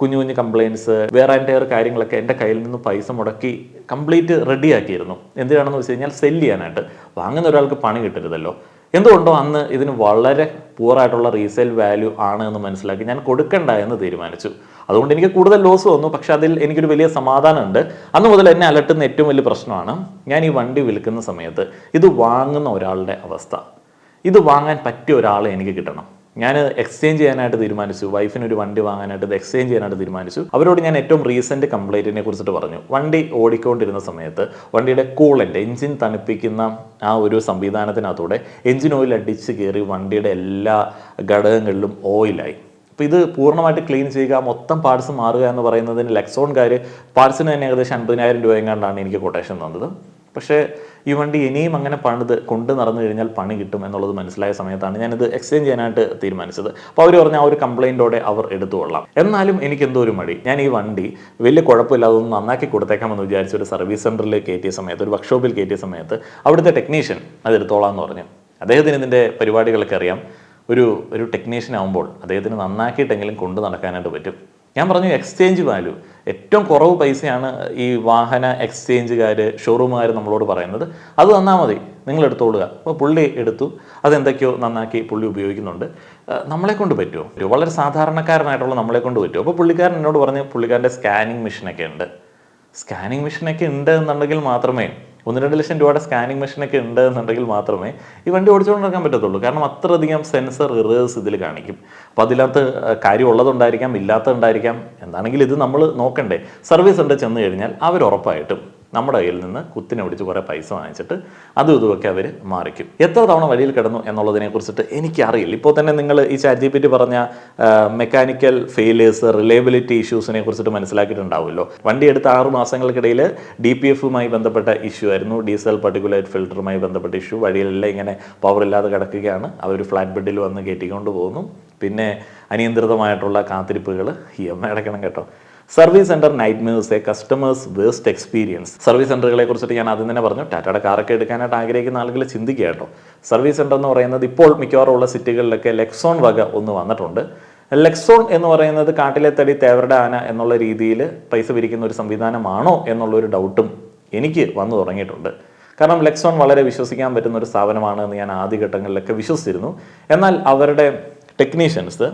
Speaker 1: കുഞ്ഞു കുഞ്ഞു കംപ്ലയിൻസ്, വേറെ ആൻഡ് ടയർ കാര്യങ്ങളൊക്കെ എൻ്റെ കയ്യിൽ നിന്ന് പൈസ മുടക്കി കംപ്ലീറ്റ് റെഡിയാക്കിയിരുന്നു. എന്തിനാണെന്ന് വെച്ച് കഴിഞ്ഞാൽ സെല്ല് ചെയ്യാനായിട്ട്. വാങ്ങുന്ന ഒരാൾക്ക് പണി കിട്ടരുതല്ലോ. എന്തുകൊണ്ടോ അന്ന് ഇതിന് വളരെ പൂറായിട്ടുള്ള റീസെയിൽ വാല്യൂ ആണ് എന്ന് മനസ്സിലാക്കി ഞാൻ കൊടുക്കണ്ട എന്ന് തീരുമാനിച്ചു. അതുകൊണ്ട് എനിക്ക് കൂടുതൽ ലോസ് വന്നു, പക്ഷെ അതിൽ എനിക്കൊരു വലിയ സമാധാനമുണ്ട്. അന്ന് മുതൽ എന്നെ അലട്ടുന്ന ഏറ്റവും വലിയ പ്രശ്നമാണ് ഞാൻ ഈ വണ്ടി വിൽക്കുന്ന സമയത്ത് ഇത് വാങ്ങുന്ന ഒരാളുടെ അവസ്ഥ. ഇത് വാങ്ങാൻ പറ്റിയ ഒരാളെ എനിക്ക് കിട്ടണം. ഞാൻ എക്സ്ചേഞ്ച് ചെയ്യാനായിട്ട് തീരുമാനിച്ചു. വൈഫിനൊരു വണ്ടി വാങ്ങാനായിട്ട് ഇത് എക്സ്ചേഞ്ച് ചെയ്യാനായിട്ട് തീരുമാനിച്ചു. അവരോട് ഞാൻ ഏറ്റവും റീസെൻറ്റ് കംപ്ലൈൻറ്റിനെ കുറിച്ചിട്ട് പറഞ്ഞു. വണ്ടി ഓടിക്കൊണ്ടിരുന്ന സമയത്ത് വണ്ടിയുടെ കൂളൻ്റ്, എൻജിൻ തണുപ്പിക്കുന്ന ആ ഒരു സംവിധാനത്തിനകത്തൂടെ എൻജിൻ ഓയിൽ അടിച്ച് കയറി വണ്ടിയുടെ എല്ലാ ഘടകങ്ങളിലും ഓയിലായി. അപ്പോൾ ഇത് പൂർണ്ണമായിട്ട് ക്ലീൻ ചെയ്യുക, മൊത്തം പാർട്സ് മാറുക എന്ന് പറയുന്നതിന് ലെക്സോൺകാർ പാർട്സിന് തന്നെ ഏകദേശം 50,000 രൂപയെങ്ങാണ്ടാണ് എനിക്ക് കൊട്ടേഷൻ തന്നത്. പക്ഷേ ഈ വണ്ടി ഇനിയും അങ്ങനെ കൊണ്ട് നടന്നു കഴിഞ്ഞാൽ പണി കിട്ടും എന്നുള്ളത് മനസ്സിലായ സമയത്താണ് ഞാനിത് എക്സ്ചേഞ്ച് ചെയ്യാനായിട്ട് തീരുമാനിച്ചത്. അപ്പോൾ അവർ പറഞ്ഞ ആ ഒരു കംപ്ലയിൻറ്റോടെ അവർ എടുത്തുകൊള്ളാം. എന്നാലും എനിക്ക് എന്തോ ഒരു മടി. ഞാൻ ഈ വണ്ടി വലിയ കുഴപ്പമില്ലാതെ ഒന്ന് നന്നാക്കി കൊടുത്തേക്കാമെന്ന് വിചാരിച്ച ഒരു സർവീസ് സെൻറ്ററിൽ കയറ്റിയ സമയത്ത്, ഒരു വർക്ക്ഷോപ്പിൽ കയറ്റിയ സമയത്ത് അവിടുത്തെ ടെക്നീഷ്യൻ അത് എടുത്തോളാം എന്ന് പറഞ്ഞു. അദ്ദേഹത്തിന് ഇതിൻ്റെ പരിപാടികളൊക്കെ അറിയാം. ഒരു ടെക്നീഷ്യൻ ആകുമ്പോൾ അദ്ദേഹത്തിന് നന്നാക്കിയിട്ടെങ്കിലും കൊണ്ട് നടക്കാനായിട്ട് പറ്റും. ഞാൻ പറഞ്ഞു എക്സ്ചേഞ്ച് വാല്യൂ ഏറ്റവും കുറവ് പൈസയാണ് ഈ വാഹന എക്സ്ചേഞ്ചുകാർ, ഷോറൂമുകാർ നമ്മളോട് പറയുന്നത്. അത് തന്നാൽ മതി, നിങ്ങൾ എടുത്തോളുക. അപ്പോൾ പുള്ളി എടുത്തു, അതെന്തൊക്കെയോ നന്നാക്കി പുള്ളി ഉപയോഗിക്കുന്നുണ്ട്. നമ്മളെ കൊണ്ട് പറ്റുമോ? വളരെ സാധാരണക്കാരനായിട്ടുള്ള നമ്മളെ കൊണ്ട് പറ്റുമോ? അപ്പോൾ പുള്ളിക്കാരൻ എന്നോട് പറഞ്ഞ് പുള്ളിക്കാരൻ്റെ സ്കാനിങ് മെഷീനൊക്കെ ഉണ്ട്. സ്കാനിങ് മെഷീനൊക്കെ ഉണ്ട് എന്നുണ്ടെങ്കിൽ മാത്രമേ, 1-2 ലക്ഷം രൂപയുടെ സ്കാനിങ് മെഷീനൊക്കെ ഉണ്ട് എന്നുണ്ടെങ്കിൽ മാത്രമേ ഈ വണ്ടി ഓടിച്ചുകൊണ്ട് നടക്കാൻ പറ്റത്തുള്ളൂ. കാരണം അത്രയധികം സെൻസർ എറേഴ്സ് ഇതിൽ കാണിക്കും. അപ്പോൾ അതിനകത്ത് കാര്യം ഉള്ളതുണ്ടായിരിക്കാം, ഇല്ലാത്തതുണ്ടായിരിക്കാം. എന്താണെങ്കിലും ഇത് നമ്മൾ നോക്കണ്ടേ. സർവീസ് സെൻ്റർ ചെന്ന് കഴിഞ്ഞാൽ അവർ ഉറപ്പായിട്ടും നമ്മുടെ കയ്യിൽ നിന്ന് കുത്തിനെ പിടിച്ച് കുറേ പൈസ വാങ്ങിച്ചിട്ട് അതും ഇതുമൊക്കെ അവർ മാറിക്കും. എത്ര തവണ വഴിയിൽ കിടന്നു എന്നുള്ളതിനെ കുറിച്ചിട്ട് എനിക്കറിയില്ല. ഇപ്പോൾ തന്നെ നിങ്ങൾ ഈ ChatGPT പറഞ്ഞ മെക്കാനിക്കൽ ഫെയിലിയേഴ്സ്, റിലയബിലിറ്റി ഇഷ്യൂസിനെ കുറിച്ചിട്ട് മനസ്സിലാക്കിയിട്ടുണ്ടാവുമല്ലോ. വണ്ടി എടുത്ത 6 മാസങ്ങൾക്കിടയിൽ DPFുമായി ബന്ധപ്പെട്ട ഇഷ്യൂ ആയിരുന്നു, ഡീസൽ പർട്ടിക്കുലേറ്റ് ഫിൽറ്ററുമായി ബന്ധപ്പെട്ട ഇഷ്യൂ. വഴിയിലെല്ലാം ഇങ്ങനെ പവറില്ലാതെ കിടക്കുകയാണ്. അവർ ഫ്ലാറ്റ് ബെഡിൽ വന്ന് കയറ്റിക്കൊണ്ട് പോകുന്നു. പിന്നെ അനിയന്ത്രിതമായിട്ടുള്ള കാത്തിരിപ്പുകൾ, EMI അടയ്ക്കണം കേട്ടോ. Service centre nightmares, customers waste experience. Service സെൻറ്ററുകളെ കുറിച്ചിട്ട് ഞാൻ ആദ്യം തന്നെ പറഞ്ഞു. ടാറ്റയുടെ കാറൊക്കെ എടുക്കാനായിട്ട് ആഗ്രഹിക്കുന്ന ആളുകൾ ചിന്തിക്കുക കേട്ടോ. സർവീസ് സെൻറ്റർ എന്ന് പറയുന്നത് ഇപ്പോൾ മിക്കവാറും ഉള്ള സിറ്റികളിലൊക്കെ ലെക്സോൺ വക ഒന്ന് വന്നിട്ടുണ്ട്. ലെക്സോൺ എന്ന് പറയുന്നത് കാട്ടിലെ തടി തേവരുടെ ആന എന്നുള്ള രീതിയിൽ പൈസ പിരിക്കുന്ന ഒരു സംവിധാനമാണോ എന്നുള്ളൊരു ഡൗട്ടും എനിക്ക് വന്നു തുടങ്ങിയിട്ടുണ്ട്. കാരണം ലെക്സോൺ വളരെ വിശ്വസിക്കാൻ പറ്റുന്ന ഒരു സ്ഥാപനമാണ് എന്ന് ഞാൻ ആദ്യഘട്ടങ്ങളിലൊക്കെ വിശ്വസിച്ചിരുന്നു. എന്നാൽ അവരുടെ ടെക്നീഷ്യൻസ്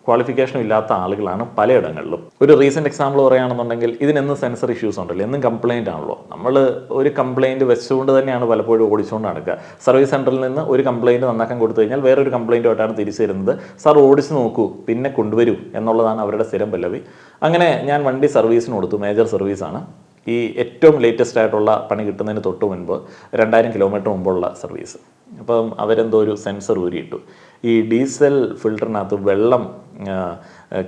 Speaker 1: ക്വാളിഫിക്കേഷനും ഇല്ലാത്ത ആളുകളാണ് പലയിടങ്ങളിലും. ഒരു റീസെൻറ്റ് എക്സാമ്പിൾ പറയുകയാണെന്നുണ്ടെങ്കിൽ ഇതിനെന്നും സെൻസർ ഇഷ്യൂസ് ഉണ്ടല്ലോ, എന്നും കംപ്ലയിൻ്റ് ആണല്ലോ. നമ്മൾ ഒരു കംപ്ലയിൻറ്റ് വെച്ചുകൊണ്ട് തന്നെയാണ് പലപ്പോഴും ഓടിച്ചുകൊണ്ട് നടക്കുക. സർവീസ് സെൻറ്ററിൽ നിന്ന് ഒരു കംപ്ലയിൻറ്റ് നന്നാക്കാൻ കൊടുത്തു കഴിഞ്ഞാൽ വേറൊരു കംപ്ലയിൻറ്റുമായിട്ടാണ് തിരിച്ചു തരുന്നത്. സാർ ഓടിച്ച് നോക്കൂ, പിന്നെ കൊണ്ടുവരൂ എന്നുള്ളതാണ് അവരുടെ സ്ഥിരം പല്ലവി. അങ്ങനെ ഞാൻ വണ്ടി സർവീസിന് കൊടുത്തു, മേജർ സർവീസാണ്. ഈ ഏറ്റവും ലേറ്റസ്റ്റ് ആയിട്ടുള്ള പണി കിട്ടുന്നതിന് തൊട്ട് മുൻപ് 2000 കിലോമീറ്റർ മുമ്പുള്ള സർവീസ്. അപ്പം അവരെന്തോ ഒരു സെൻസർ ഊരിയിട്ടു. ഈ ഡീസൽ ഫിൽറ്ററിനകത്ത് വെള്ളം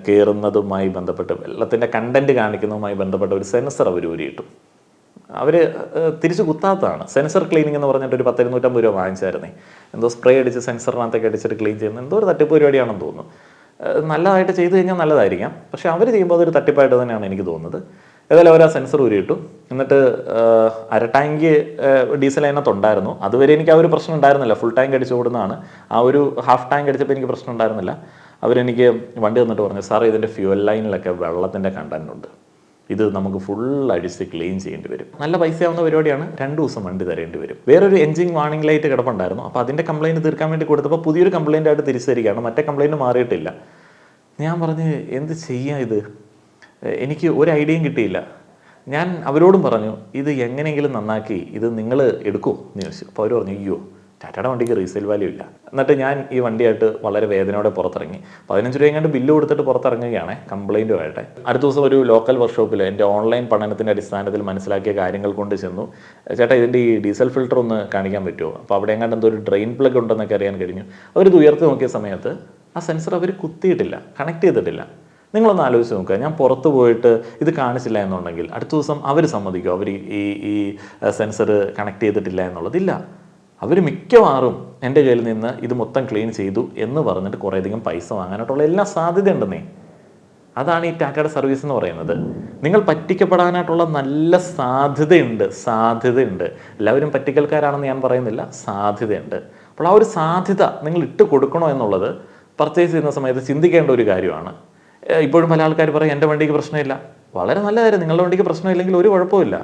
Speaker 1: കയറുന്നതുമായി ബന്ധപ്പെട്ട്, വെള്ളത്തിൻ്റെ കണ്ടൻറ്റ് കാണിക്കുന്നതുമായി ബന്ധപ്പെട്ട ഒരു സെൻസർ അവർ ഊരിയിട്ടു. അവർ തിരിച്ച് കുത്താത്തതാണ്. സെൻസർ ക്ലീനിങ് എന്ന് പറഞ്ഞിട്ട് ഒരു 10-250 രൂപ വാങ്ങിച്ചായിരുന്നേ. എന്തോ സ്പ്രേ അടിച്ച് സെൻസറിനകത്തൊക്കെ അടിച്ചിട്ട് ക്ലീൻ ചെയ്യുന്ന എന്തോ ഒരു തട്ടിപ്പ് പരിപാടിയാണെന്ന് തോന്നുന്നു. നല്ലതായിട്ട് ചെയ്തു കഴിഞ്ഞാൽ നല്ലതായിരിക്കാം, പക്ഷേ അവർ ചെയ്യുമ്പോൾ അതൊരു തട്ടിപ്പായിട്ട് തന്നെയാണ് എനിക്ക് തോന്നുന്നത്. ഏതായാലും അവർ ആ സെൻസർ ഊരിയിട്ടു. എന്നിട്ട് അര ടാങ്ക് ഡീസൽ അതിനകത്തുണ്ടായിരുന്നു. അതുവരെ എനിക്ക് ആ ഒരു പ്രശ്നം ഉണ്ടായിരുന്നില്ല. ഫുൾ ടാങ്ക് അടിച്ചു കൊടുക്കുന്നതാണ്. ആ ഒരു ഹാഫ് ടാങ്ക് അടിച്ചപ്പോൾ എനിക്ക് പ്രശ്നം ഉണ്ടായിരുന്നില്ല. അവരെനിക്ക് വണ്ടി തന്നിട്ട് പറഞ്ഞു, സാർ ഇതിൻ്റെ ഫ്യൂവൽ ലൈനിലൊക്കെ വെള്ളത്തിൻ്റെ കണ്ടന്റ് ഉണ്ട്, ഇത് നമുക്ക് ഫുൾ അടിച്ച് ക്ലീൻ ചെയ്യേണ്ടി വരും. നല്ല പൈസയാവുന്ന പരിപാടിയാണ്. 2 ദിവസം വണ്ടി തരേണ്ടി വരും. വേറൊരു എഞ്ചിൻ വാർണിംഗ് ലൈറ്റ് കിടപ്പുണ്ടായിരുന്നു. അപ്പോൾ അതിൻ്റെ കംപ്ലയിൻറ്റ് തീർക്കാൻ വേണ്ടി കൊടുത്തപ്പോൾ പുതിയൊരു കംപ്ലയിൻ്റ് ആയിട്ട് തിരിച്ചു തരികയാണ്. മറ്റേ കംപ്ലയിൻറ്റ് മാറിയിട്ടില്ല. ഞാൻ പറഞ്ഞ് എന്ത് ചെയ്യാം ഇത്, എനിക്ക് ഒരു ഐഡിയയും കിട്ടിയില്ല. ഞാൻ അവരോടും പറഞ്ഞു, ഇത് എങ്ങനെയെങ്കിലും നന്നാക്കി ഇത് നിങ്ങൾ എടുക്കുമോ എന്ന് ചോദിച്ചു. അപ്പോൾ അവർ പറഞ്ഞു, അയ്യോ ടാറ്റയുടെ വണ്ടിക്ക് റീസെയിൽ വാല്യൂ ഇല്ല. എന്നിട്ട് ഞാൻ ഈ വണ്ടിയായിട്ട് വളരെ വേദനയോടെ പുറത്തിറങ്ങി. 15 രൂപ എങ്ങാണ്ട് ബില്ല് കൊടുത്തിട്ട് പുറത്തിറങ്ങുകയാണ് കംപ്ലയിൻറ്റുമായിട്ട്. അടുത്ത ദിവസം ഒരു ലോക്കൽ വർക്ക്ഷോപ്പിൽ എൻ്റെ ഓൺലൈൻ പഠനത്തിൻ്റെ അടിസ്ഥാനത്തിൽ മനസ്സിലാക്കിയ കാര്യങ്ങൾ കൊണ്ട് ചെന്നു. ചേട്ടാ ഇതിൻ്റെ ഈ ഡീസൽ ഫിൽറ്റർ ഒന്ന് കാണിക്കാൻ പറ്റുമോ? അപ്പോൾ അവിടെ എങ്ങാണ്ട് എന്തോ ഒരു ഡ്രെയിൻ പ്ലഗ് ഉണ്ടെന്നൊക്കെ അറിയാൻ കഴിഞ്ഞു. അവരിത് ഉയർത്തി നോക്കിയ സമയത്ത് ആ സെൻസർ അവർ കുത്തിയിട്ടില്ല, കണക്ട് ചെയ്തിട്ടില്ല. നിങ്ങളൊന്ന് ആലോചിച്ച് നോക്കുക, ഞാൻ പുറത്ത് പോയിട്ട് ഇത് കാണിച്ചില്ല എന്നുണ്ടെങ്കിൽ അടുത്ത ദിവസം അവർ സമ്മതിക്കും അവർ ഈ സെൻസർ കണക്ട് ചെയ്തിട്ടില്ല എന്നുള്ളതില്ല. അവർ മിക്കവാറും എൻ്റെ കയ്യിൽ നിന്ന് ഇത് മൊത്തം ക്ലീൻ ചെയ്തു എന്ന് പറഞ്ഞിട്ട് കുറേയധികം പൈസ വാങ്ങാനായിട്ടുള്ള എല്ലാ സാധ്യതയുണ്ടെന്നേ. അതാണ് ഈ ടാറ്റയുടെ സർവീസ് എന്ന് പറയുന്നത്. നിങ്ങൾ പറ്റിക്കപ്പെടാനായിട്ടുള്ള നല്ല സാധ്യതയുണ്ട്. എല്ലാവരും പറ്റിക്കൽക്കാരാണെന്ന് ഞാൻ പറയുന്നില്ല, സാധ്യതയുണ്ട്. അപ്പോൾ ആ ഒരു സാധ്യത നിങ്ങൾ ഇട്ട് കൊടുക്കണോ എന്നുള്ളത് പർച്ചേസ് ചെയ്യുന്ന സമയത്ത് ചിന്തിക്കേണ്ട ഒരു കാര്യമാണ്. ഇപ്പോഴും പല ആൾക്കാർ പറയും എൻ്റെ വണ്ടിക്ക് പ്രശ്നമില്ല. വളരെ നല്ല കാര്യം, നിങ്ങളുടെ വണ്ടിക്ക് പ്രശ്നമില്ലെങ്കിൽ ഒരു കുഴപ്പമില്ല.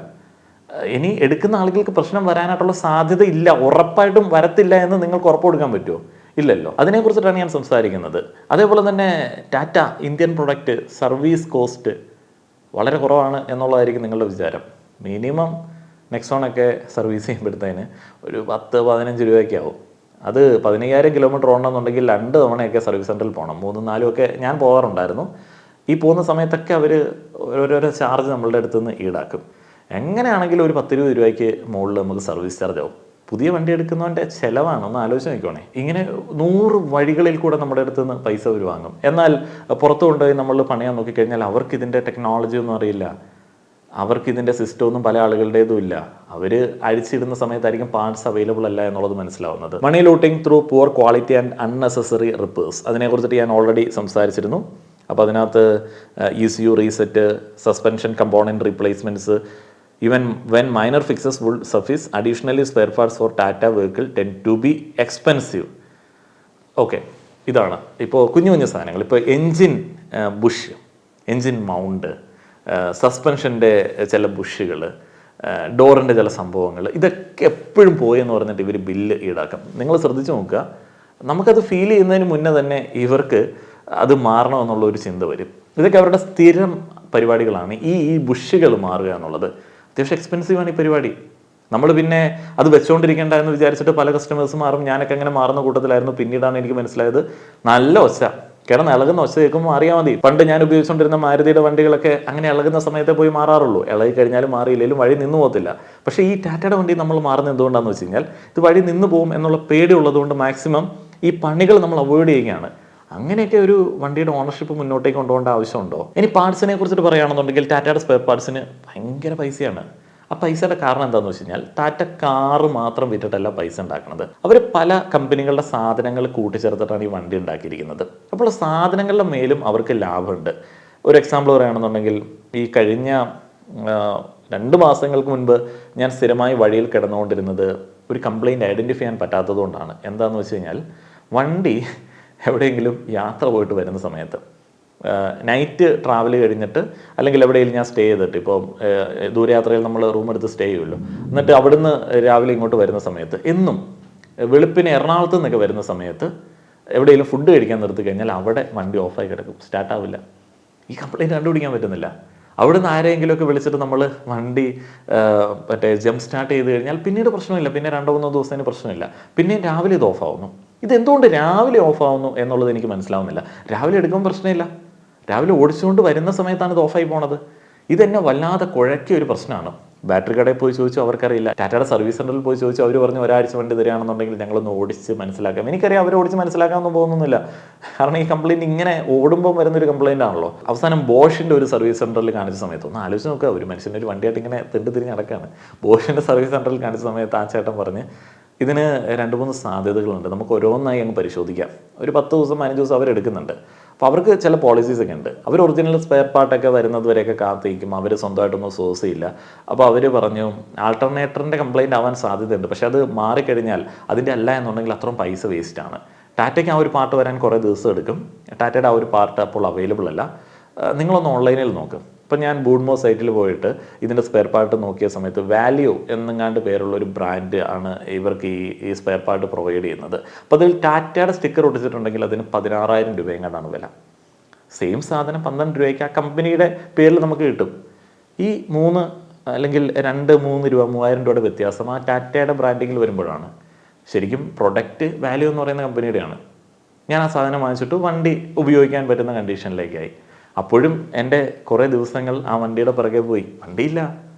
Speaker 1: ഇനി എടുക്കുന്ന ആളുകൾക്ക് പ്രശ്നം വരാനായിട്ടുള്ള സാധ്യത ഇല്ല, ഉറപ്പായിട്ടും വരത്തില്ല എന്ന് നിങ്ങൾക്ക് ഉറപ്പ് കൊടുക്കാൻ പറ്റുമോ? ഇല്ലല്ലോ. അതിനെക്കുറിച്ചിട്ടാണ് ഞാൻ സംസാരിക്കുന്നത്. അതേപോലെ തന്നെ Tata Indian product service cost വളരെ കുറവാണ് എന്നുള്ളതായിരിക്കും നിങ്ങളുടെ വിചാരം. മിനിമം നെക്സോണൊക്കെ സർവീസ് ചെയ്യുമ്പോഴത്തേന് ഒരു 10-15 രൂപയൊക്കെ ആവും. അത് 15,000 കിലോമീറ്റർ ഓടണമെന്നുണ്ടെങ്കിൽ 2 തവണയൊക്കെ സർവീസ് സെൻറ്ററിൽ പോകണം. 3-4 ഒക്കെ ഞാൻ പോകാറുണ്ടായിരുന്നു. ഈ പോകുന്ന സമയത്തൊക്കെ അവർ ഓരോരോ ചാർജ് നമ്മളുടെ അടുത്ത് നിന്ന് ഈടാക്കും. എങ്ങനെയാണെങ്കിലും ഒരു 10-20 രൂപയ്ക്ക് മുകളിൽ നമുക്ക് സർവീസ് ചാർജ് ആവും. പുതിയ വണ്ടി എടുക്കുന്നവൻ്റെ ചിലവാണ്, ഒന്ന് ആലോചിച്ച് നോക്കിക്കോണേ. ഇങ്ങനെ 100 വഴികളിൽ കൂടെ നമ്മുടെ അടുത്ത് നിന്ന് പൈസ അവർ വാങ്ങും. എന്നാൽ പുറത്ത് കൊണ്ടുപോയി നമ്മൾ പണിയാൻ നോക്കിക്കഴിഞ്ഞാൽ അവർക്ക് ഇതിൻ്റെ ടെക്നോളജി ഒന്നും അറിയില്ല, അവർക്ക് ഇതിൻ്റെ സിസ്റ്റമൊന്നും പല ആളുകളുടേതും ഇല്ല. അവർ അഴിച്ചിടുന്ന സമയത്തായിരിക്കും പാർട്സ് അവൈലബിൾ അല്ല എന്നുള്ളത് മനസ്സിലാവുന്നത്. Money looting through poor quality and unnecessary repairs, അതിനെക്കുറിച്ചിട്ട് ഞാൻ ഓൾറെഡി സംസാരിച്ചിരുന്നു. അപ്പോൾ അതിനകത്ത് ECU reset, suspension component replacements, even when minor fixes would suffice, additionally spare parts for Tata vehicle tend to be expensive. Okay, ഇതാണ് ഇപ്പോൾ കുഞ്ഞു കുഞ്ഞു സാധനങ്ങൾ. ഇപ്പോൾ എൻജിൻ ബുഷ്, എൻജിൻ മൗണ്ട്, സസ്പെൻഷൻ്റെ ചില ബുഷുകൾ, ഡോറിൻ്റെ ചില സംഭവങ്ങൾ, ഇതൊക്കെ എപ്പോഴും പോയെന്ന് പറഞ്ഞിട്ട് ഇവർ ബില്ല് ഈടാക്കും. നിങ്ങൾ ശ്രദ്ധിച്ച് നോക്കുക, നമുക്കത് ഫീൽ ചെയ്യുന്നതിന് മുന്നേ തന്നെ ഇവർക്ക് അത് മാറണമെന്നുള്ള ഒരു ചിന്ത വരും. ഇതൊക്കെ അവരുടെ സ്ഥിരം പരിപാടികളാണ്. ഈ ബുഷുകൾ മാറുക എന്നുള്ളത് അത്യാവശ്യം എക്സ്പെൻസീവാണ് ഈ പരിപാടി. നമ്മൾ പിന്നെ അത് വെച്ചുകൊണ്ടിരിക്കേണ്ട എന്ന് വിചാരിച്ചിട്ട് പല കസ്റ്റമേഴ്സ് മാറും. ഞാനൊക്കെ അങ്ങനെ മാറുന്ന കൂട്ടത്തിലായിരുന്നു. പിന്നീടാണ് എനിക്ക് മനസ്സിലായത് നല്ല ഒച്ച, കിടന്ന് ഇളകുന്ന ഒച്ച കേൾക്കുമ്പോൾ അറിയാൻ മതി. പണ്ട് ഞാൻ ഉപയോഗിച്ചുകൊണ്ടിരുന്ന മാരുതിയുടെ വണ്ടികളൊക്കെ അങ്ങനെ ഇളകുന്ന സമയത്തേ പോയി മാറാറുള്ളൂ. ഇളകി കഴിഞ്ഞാലും മാറിയില്ലെങ്കിലും വഴി നിന്ന് പോകത്തില്ല. പക്ഷേ ഈ ടാറ്റയുടെ വണ്ടി നമ്മൾ മാറുന്നത് എന്തുകൊണ്ടാണെന്ന് വെച്ച് കഴിഞ്ഞാൽ ഇത് വഴി നിന്ന് പോകും എന്നുള്ള പേടി ഉള്ളതുകൊണ്ട് മാക്സിമം ഈ പണികൾ നമ്മൾ അവോയ്ഡ് ചെയ്യുകയാണ്. അങ്ങനെയൊക്കെ ഒരു വണ്ടിയുടെ ഓണർഷിപ്പ് മുന്നോട്ടേക്ക് കൊണ്ടുപോകേണ്ട ആവശ്യമുണ്ടോ? ഇനി പാർട്സിനെ കുറിച്ചിട്ട് പറയുകയാണെന്നുണ്ടെങ്കിൽ ടാറ്റയുടെ സ്പെയർ പാർട്സിന് ഭയങ്കര പൈസയാണ്. ആ പൈസയുടെ കാരണം എന്താണെന്ന് വെച്ച് കഴിഞ്ഞാൽ ടാറ്റ കാറ് മാത്രം വിറ്റിട്ടല്ല പൈസ ഉണ്ടാക്കുന്നത്. അവർ പല കമ്പനികളുടെ സാധനങ്ങൾ കൂട്ടിച്ചേർത്തിട്ടാണ് ഈ വണ്ടി ഉണ്ടാക്കിയിരിക്കുന്നത്. അപ്പോൾ സാധനങ്ങളുടെ മേലും അവർക്ക് ലാഭമുണ്ട്. ഒരു എക്സാമ്പിൾ പറയുകയാണെന്നുണ്ടെങ്കിൽ ഈ കഴിഞ്ഞ 2 മാസങ്ങൾക്ക് മുൻപ് ഞാൻ സ്ഥിരമായി വഴിയിൽ കിടന്നുകൊണ്ടിരുന്നത് ഒരു കംപ്ലയിൻറ്റ് ഐഡൻറ്റിഫൈ ചെയ്യാൻ പറ്റാത്തത് കൊണ്ടാണ്. എന്താണെന്ന് വെച്ച് കഴിഞ്ഞാൽ വണ്ടി എവിടെയെങ്കിലും യാത്ര പോയിട്ട് വരുന്ന സമയത്ത്, നൈറ്റ് ട്രാവൽ കഴിഞ്ഞിട്ട് അല്ലെങ്കിൽ എവിടെയെങ്കിലും ഞാൻ സ്റ്റേ ചെയ്തിട്ട്, ഇപ്പോൾ ദൂരയാത്രയിൽ നമ്മൾ റൂം എടുത്ത് സ്റ്റേ ചെയ്യുമല്ലോ, എന്നിട്ട് അവിടുന്ന് രാവിലെ ഇങ്ങോട്ട് വരുന്ന സമയത്ത്, എന്നും വെളുപ്പിന് എറണാകുളത്ത് നിന്നൊക്കെ വരുന്ന സമയത്ത് എവിടെയെങ്കിലും ഫുഡ് കഴിക്കാൻ നിർത്തി കഴിഞ്ഞാൽ അവിടെ വണ്ടി ഓഫായി കിടക്കും, സ്റ്റാർട്ടാവില്ല. ഈ കംപ്ലയിൻറ്റ് കണ്ടുപിടിക്കാൻ പറ്റുന്നില്ല. അവിടുന്ന് ആരെങ്കിലുമൊക്കെ വിളിച്ചിട്ട് നമ്മൾ വണ്ടി മറ്റേ ജംപ് സ്റ്റാർട്ട് ചെയ്ത് കഴിഞ്ഞാൽ പിന്നീട് പ്രശ്നമില്ല, പിന്നെ 2-3 ദിവസത്തിന് പ്രശ്നമില്ല. പിന്നെയും രാവിലെ ഇത് ഓഫാവുന്നു. ഇതെന്തുകൊണ്ട് രാവിലെ ഓഫാവുന്നു എന്നുള്ളത് എനിക്ക് മനസ്സിലാവുന്നില്ല. രാവിലെ എടുക്കുമ്പോൾ പ്രശ്നമില്ല, രാവിലെ ഓടിച്ചുകൊണ്ട് വരുന്ന സമയത്താണ് ഇത് ഓഫായി പോണത്. ഇതെന്നെ വല്ലാതെ കുഴക്കിയ ഒരു പ്രശ്നമാണ്. ബാറ്ററി കടയിൽ പോയി ചോദിച്ചു, അവർക്കറിയില്ല. ടാറ്റയുടെ സർവീസ് സെൻ്ററിൽ പോയി ചോദിച്ചു, അവർ പറഞ്ഞു ഒരാഴ്ച വണ്ടി തരികയാണെന്നുണ്ടെങ്കിൽ ഞങ്ങളൊന്ന് ഓടിച്ച് മനസ്സിലാക്കാം. എനിക്കറിയാം അവർ ഓടിച്ച് മനസ്സിലാക്കാനൊന്നും പോകുന്നില്ല. കാരണം ഈ കംപ്ലയിൻറ്റ് ഇങ്ങനെ ഓടുമ്പോൾ വരുന്നൊരു കംപ്ലയിൻ്റ് ആണല്ലോ. അവസാനം ബോഷിൻ്റെ ഒരു സർവീസ് സെൻ്ററിൽ കാണിച്ച സമയത്ത് ഒന്ന് ആലോചിച്ച് നോക്കുക, ഒരു മനുഷ്യൻ്റെ ഒരു വണ്ടിയായിട്ട് ഇങ്ങനെ തിരിഞ്ഞ് നടക്കുകയാണ്. ബോഷിൻ്റെ സർവീസ് സെൻ്ററിൽ കാണിച്ച സമയത്ത് ആ ചേട്ടൻ പറഞ്ഞ് ഇതിന് 2-3 സാധ്യതകളുണ്ട്, നമുക്ക് ഓരോന്നായി അങ്ങ് പരിശോധിക്കാം. ഒരു 10 ദിവസം 15 ദിവസം അവരെടുക്കുന്നുണ്ട്. അപ്പോൾ അവർക്ക് ചില പോളിസീസ് ഒക്കെ ഉണ്ട്. അവർ ഒറിജിനൽ സ്പെയർ പാർട്ടൊക്കെ വരുന്നത് വരെയൊക്കെ കാത്തിരിക്കും, അവർ സ്വന്തമായിട്ടൊന്നും സോഴ്സ് ചെയ്യില്ല. അപ്പോൾ അവർ പറഞ്ഞു ആൾട്ടർനേറ്ററിൻ്റെ കംപ്ലയിൻ്റ് ആവാൻ സാധ്യതയുണ്ട്, പക്ഷേ അത് മാറിക്കഴിഞ്ഞാൽ അതിൻ്റെ അല്ല എന്നുണ്ടെങ്കിൽ അത്രയും പൈസ വേസ്റ്റാണ്. ടാറ്റയ്ക്ക് ആ ഒരു പാർട്ട് വരാൻ കുറേ ദിവസം എടുക്കും. ടാറ്റയുടെ ആ ഒരു പാർട്ട് അപ്പോൾ അവൈലബിൾ അല്ല. നിങ്ങളൊന്ന് ഓൺലൈനിൽ നോക്കും. ഇപ്പം ഞാൻ ബൂഡ്മോ സൈറ്റിൽ പോയിട്ട് ഇതിൻ്റെ സ്പെയർ പാർട്ട് നോക്കിയ സമയത്ത് വാല്യൂ എന്നെങ്ങാണ്ട് പേരുള്ള ഒരു ബ്രാൻഡ് ആണ് ഇവർക്ക് ഈ സ്പെയർ പാർട്ട് പ്രൊവൈഡ് ചെയ്യുന്നത്. അപ്പോൾ അതിൽ ടാറ്റയുടെ സ്റ്റിക്കർ ഒട്ടിച്ചിട്ടുണ്ടെങ്കിൽ അതിന് 16,000 രൂപ എങ്ങാണ്ടാണ് വില. സെയിം സാധനം 12 രൂപയ്ക്ക് ആ കമ്പനിയുടെ പേരിൽ നമുക്ക് കിട്ടും. ഈ 3 അല്ലെങ്കിൽ 2-3 രൂപ 3,000 രൂപയുടെ വ്യത്യാസം ആ ടാറ്റയുടെ ബ്രാൻഡിങ്ങിൽ വരുമ്പോഴാണ്. ശരിക്കും പ്രൊഡക്റ്റ് വാല്യൂ എന്ന് പറയുന്ന കമ്പനിയുടെയാണ്. ഞാൻ ആ സാധനം വാങ്ങിച്ചിട്ട് വണ്ടി ഉപയോഗിക്കാൻ പറ്റുന്ന കണ്ടീഷനിലേക്കായി. അപ്പോഴും എൻ്റെ കുറേ ദിവസങ്ങൾ ആ വണ്ടിയുടെ പിറകെ പോയി. വണ്ടിയില്ല,